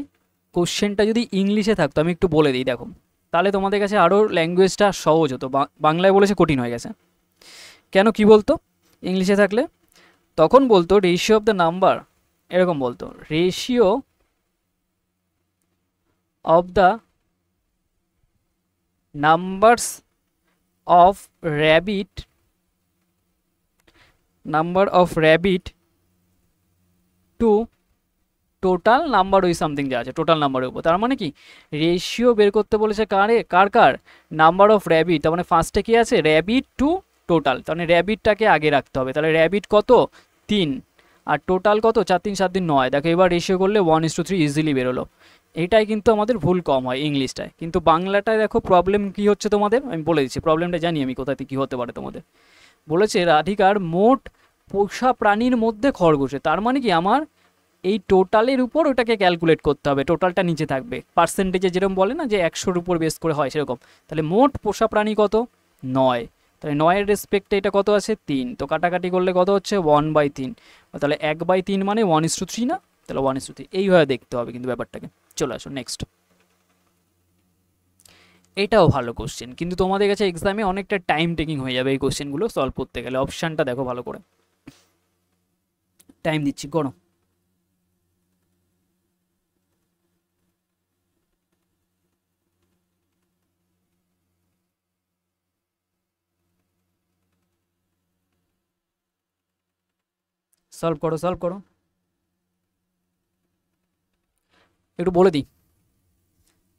কোশ্চেনটা যদি ইংলিশে থাকতো, আমি একটু বলে দিই দেখো, তাহলে তোমাদের কাছে আরও ল্যাঙ্গুয়েজটা সহজ হতো। বাংলায় বলেছে কঠিন হয়ে গেছে কেন, কি বলতো ইংলিশে থাকলে, তখন বলতো রেশিও অফ দ্য নাম্বার, এরকম বলতো ratio of the numbers of rabbit to total number ওই সামথিং যা আছে টোটাল নাম্বারের উপর। তার মানে কি রেশিও বের করতে বলেছে কার নাম্বার অফ র্যাবিট, তার মানে ফার্স্টে কি আছে র্যাবিট টু টোটাল, তার মানে র্যাবিটটাকে আগে রাখতে হবে, তাহলে র্যাবিট কত 3 আর টোটাল কত 4 3 7 9। দেখো এবার রেশিও করলে 1:3 ইজিলি বেরোলো। এটাই কিন্তু আমাদের ভুল কম হয় ইংলিশটায়, কিন্তু বাংলাটায় দেখো প্রবলেম কি হচ্ছে তোমাদের, আমি বলে দিচ্ছি প্রবলেমটা, জানি আমি কোথা থেকে কী হতে পারে তোমাদের। বলেছে রাধিকার মোট পোষা প্রাণীর মধ্যে খরগোশে, তার মানে কি আমার এই টোটালের উপর ওটাকে ক্যালকুলেট করতে হবে, টোটালটা নিচে থাকবে, পার্সেন্টেজে যেরকম বলে না যে 100-র উপর বেস করে হয় সেরকম। তাহলে মোট পোষা প্রাণী কত 9, তাহলে 9-এর রেসপেক্টে এটা কত আছে 3, তো কাটাকাটি করলে কত হচ্ছে 1/3, তাহলে 1/3 মানে 1:3 না, তাহলে 1:3, এইভাবে দেখতে হবে কিন্তু ব্যাপারটাকে। চলে আসো নেক্সট। এটাও ভালো কোশ্চেন, কিন্তু তোমাদের কাছে এক্সামে অনেকটা টাইম টেকিং হয়ে যাবে এই কোশ্চেনগুলো সলভ করতে গেলে। অপশানটা দেখো ভালো করে, টাইম দিচ্ছি করো। সলভ করো একটু বলে দিই।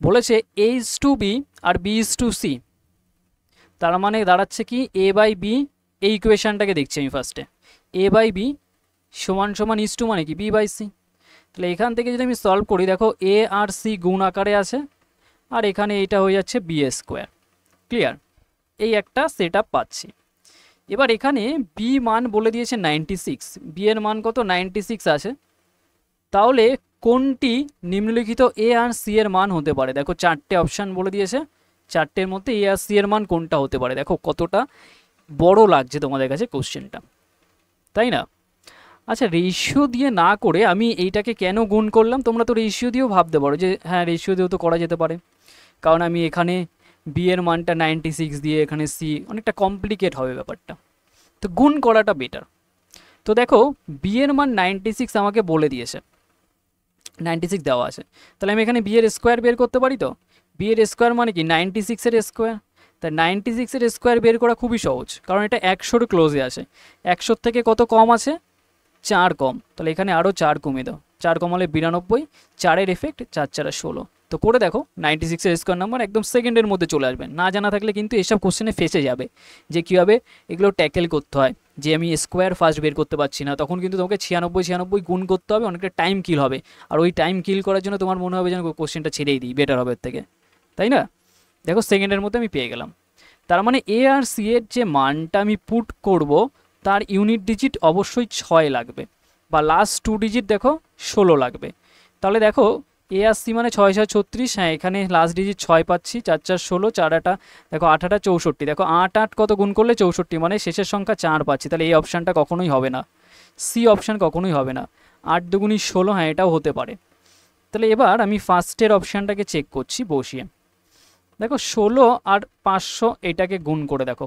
বলেছে A/B আর B/C, তার মানে দাঁড়াচ্ছে কি A/B, এই ইকুয়েশনটাকে দেখছি আমি ফার্স্টে, A/B সমান মানে কি B/C, তাহলে এখান থেকে যদি আমি সলভ করি দেখো A আর C গুণ আকারে আছে, আর এখানে এটা হয়ে যাচ্ছে B²। ক্লিয়ার, এই একটা সেট আপ পাচ্ছি। এবার এখানে B মান বলে দিয়েছে 96, B এর মান কত 96 আছে, তাহলে কোনটি নিম্নলিখিত A আর C এর মান হতে পারে। দেখো 4টে অপশান বলে দিয়েছে, 4টের মধ্যে A আর C এর মান কোনটা হতে পারে। দেখো কতটা বড় লাগছে তোমাদের কাছে কোশ্চেনটা, তাই না। আচ্ছা রেশিও দিয়ে না করে আমি এইটাকে কেন গুণ করলাম, তোমরা তো রেশিও দিয়েও ভাবতে পারো যে হ্যাঁ রেশিও দিয়েও তো করা যেতে পারে, কারণ আমি এখানে B এর মানটা 96 দিয়ে এখানে C, অনেকটা কমপ্লিকেট হবে ব্যাপারটা, তো গুণ করাটা বেটার। তো দেখো B এর মান 96 আমাকে বলে দিয়েছে, 96 দেওয়া আছে, তাহলে আমি এখানে B এর স্কোয়ার বের করতে পারি। তো B এর স্কোয়ার মানে কি 96-এর স্কোয়ার, তাই 96-এর স্কোয়ার বের করা খুবই সহজ, কারণ এটা 100-র ক্লোজে আসে, 100 থেকে কত কম আছে 4 কম, তাহলে এখানে আরও 4 কমিয়ে দাও, 4 কমালে 92, 4-এর এফেক্ট 4 4 16, তো করে দেখো 96-এর স্কোয়ার নাম্বার একদম সেকেন্ডের মধ্যে চলে আসবে। না জানা থাকলে কিন্তু এসব কোশ্চেনে ফেসে যাবে যে কীভাবে এগুলো ট্যাকেল করতে হয়, যে আমি স্কোয়ার ফার্স্ট বের করতে পারছি না, তখন কিন্তু তোমাকে 96 গুণ করতে হবে, অনেকটা টাইম কিল হবে, আর ওই টাইম কিল করার জন্য তোমার মনে হবে যেন কোশ্চেনটা ছেড়েই দিই, বেটার হবে এর থেকে, তাই না। দেখো সেকেন্ডের মধ্যে আমি পেয়ে গেলাম, তার মানে A আর C এর যে মানটা আমি পুট করব তার ইউনিট ডিজিট অবশ্যই 6 লাগবে, বা লাস্ট 2 ডিজিট দেখো 16 লাগবে। তাহলে দেখো এ আসছি মানে 6 6 36, হ্যাঁ এখানে লাস্ট ডিজিট 6 পাচ্ছি, 4 4 16, 4 8 দেখো 8 8 64, দেখো 8 8 কত গুণ করলে 64, মানে শেষের সংখ্যা 4 পাচ্ছি, তাহলে এই অপশানটা কখনোই হবে না, সি অপশান কখনোই হবে না। 8 দুগুণি 16, হ্যাঁ এটাও হতে পারে। তাহলে এবার আমি ফার্স্টের অপশানটাকে চেক করছি বসিয়ে, দেখো 16 আর 500 এটাকে গুণ করে দেখো,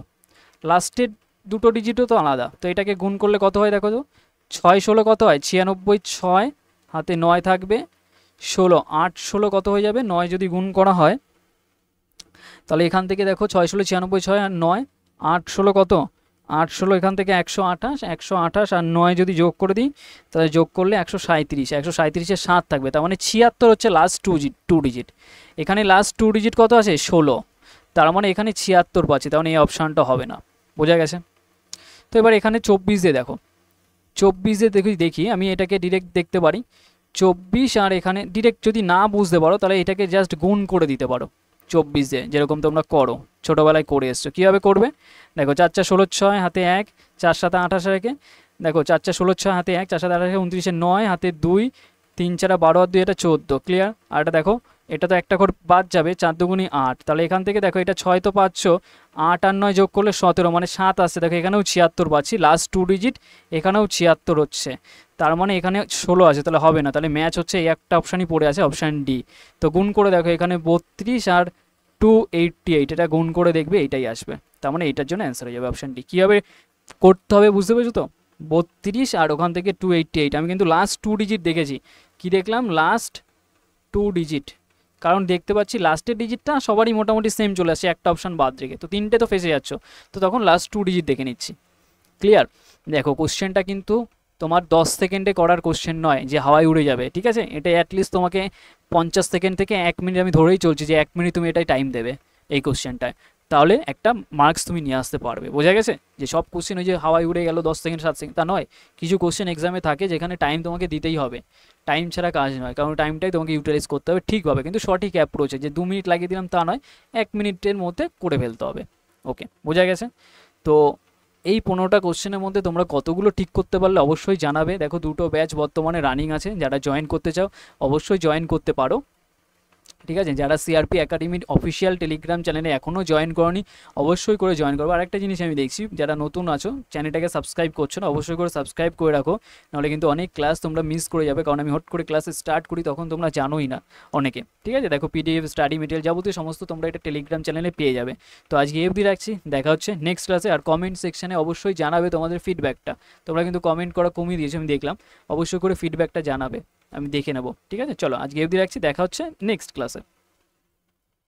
লাস্টের দুটো ডিজিটও তো আলাদা, তো এটাকে গুণ করলে কত হয় দেখো তো, 6 16 কত হয় 96, 6 হাতে 9 থাকবে, 16 8 16 কত হয়ে যাবে 9 যদি গুণ করা হয়, তাহলে এখান থেকে দেখো 6 16 96, 6 আর 9, 8 16 কত 8 16, এখান থেকে 128, 128 আর 9 যদি যোগ করে দিই, তাহলে যোগ করলে 137, 137-এর 7 থাকবে, তার মানে 76 হচ্ছে লাস্ট টু ডিজিট। এখানে লাস্ট টু ডিজিট কত আছে 16, তার মানে এখানে 76 পাচ্ছি, তার মানে এই অপশানটা হবে না, বোঝা গেছে। তো এবার এখানে 24 দিয়ে দেখো, 24 দিয়ে দেখি আমি এটাকে ডিরেক্ট দেখতে পারি, 24 আর এখানে ডিরেক্ট যদি না বুঝতে পারো তাহলে এটাকে জাস্ট গুণ করে দিতে পারো 24 দিয়ে, যেরকম তোমরা করো ছোটোবেলায় করে এসছো। কীভাবে করবে দেখো, 4 4 16 6 হাতে 1, 4 7 28 রেখে দেখো 4 4 16 6 হাতে 1, 4 7 28 29, 9 হাতে 2, 3 4 12 আর 2 এটা 14, ক্লিয়ার। আর এটা দেখো এটা তো একটা করে বাদ যাবে, 4 দুগুণি 8, তাহলে এখান থেকে দেখো এটা 6 তো পাচ্ছ, 8 আর 9 যোগ করলে 17, মানে 7 আসছে, দেখো এখানেও 76 পাচ্ছি, লাস্ট টু ডিজিট এখানেও 76 হচ্ছে, তার মানে এখানে 16 আছে, তাহলে হবে না, তাহলে ম্যাচ হচ্ছে এই একটা অপশানই পড়ে আছে, অপশান ডি। তো গুণ করে দেখো এখানে 32 আর 288, এটা গুণ করে দেখবে এইটাই আসবে, তার মানে এইটার জন্য অ্যান্সার হয়ে যাবে অপশান ডি। কীভাবে করতে হবে বুঝতে পেরেছো তো, 32 আর ওখান থেকে 288, আমি কিন্তু লাস্ট টু ডিজিট দেখেছি, কি দেখলাম লাস্ট টু ডিজিট, কারণ দেখতে পাচ্ছি লাস্টের ডিজিটটা সবারই মোটামুটি সেম চলে আসছে একটা অপশান বাদ রেখে, তো তিনটে তো ফেসে যাচ্ছ, তো তখন লাস্ট টু ডিজিট দেখে নিচ্ছি, ক্লিয়ার। দেখো কোশ্চেনটা কিন্তু তোমার 10 সেকেন্ডে করার কোশ্চেন নয় যে হাওয়ায় উড়ে যাবে, ঠিক আছে, এটা অ্যাটলিস্ট তোমাকে 50 সেকেন্ড থেকে 1 মিনিট, আমি ধরেই চলছি যে 1 মিনিট তুমি এটাই টাইম দেবে এই কোশ্চেনটায়, তাহলে একটা মার্কস তুমি নিয়ে আসতে পারবে, বোঝা গেছে। যে সব কোশ্চেন ওই যে হাওয়ায় উড়ে গেল 10 সেকেন্ড 7 সেকেন্ড তা নয়, কিছু কোশ্চেন এক্সামে থাকে যেখানে টাইম তোমাকে দিতেই হবে, টাইম ছাড়া কাজ নয়, কারণ টাইমটাই তোমাকে ইউটিলাইজ করতে হবে ঠিকভাবে, কিন্তু সঠিক অ্যাপ্রোচে, যে 2 মিনিট লাগিয়ে দিলাম তা নয়, 1 মিনিটের মধ্যে করে ফেলতে হবে। ওকে, বোঝা গেছে। তো এই 15টা কোশ্চেনের মধ্যে তোমরা কতগুলো ঠিক করতে পারলে অবশ্যই জানাবে। দেখো দুটো ব্যাচ বর্তমানে রানিং আছে, যারা জয়েন করতে চাও অবশ্যই জয়েন করতে পারো, ঠিক আছে। যারা সিআরপি একাডেমির অফিসিয়াল টেলিগ্রাম চ্যানেলে এখনও জয়েন করনি অবশ্যই করে জয়েন করবো। আর একটা জিনিস আমি দেখছি, যারা নতুন আছো চ্যানেলটাকে সাবস্ক্রাইব করছো না, অবশ্যই করে সাবস্ক্রাইব করে রাখো, নাহলে কিন্তু অনেক ক্লাস তোমরা মিস করে যাবে, কারণ আমি হট করে ক্লাস স্টার্ট করি তখন তোমরা জানোই না অনেকে, ঠিক আছে। দেখো পিডিএফ স্টাডি মেটেরিয়াল যাবতীয় সমস্ত তোমরা এটা টেলিগ্রাম চ্যানেলে পেয়ে যাবে। তো আজকে অবধি রাখছি, দেখা হচ্ছে নেক্সট ক্লাসে। আর কমেন্ট সেকশানে অবশ্যই জানাবে তোমাদের ফিডব্যাকটা, তোমরা কিন্তু কমেন্ট করা কমিয়ে দিয়েছো আমি দেখলাম, অবশ্যই করে ফিডব্যাকটা জানাবে, আমি দেখে নেবো, ঠিক আছে। চলো আজকে অবধি রাখছি, দেখা হচ্ছে নেক্সট ক্লাসে।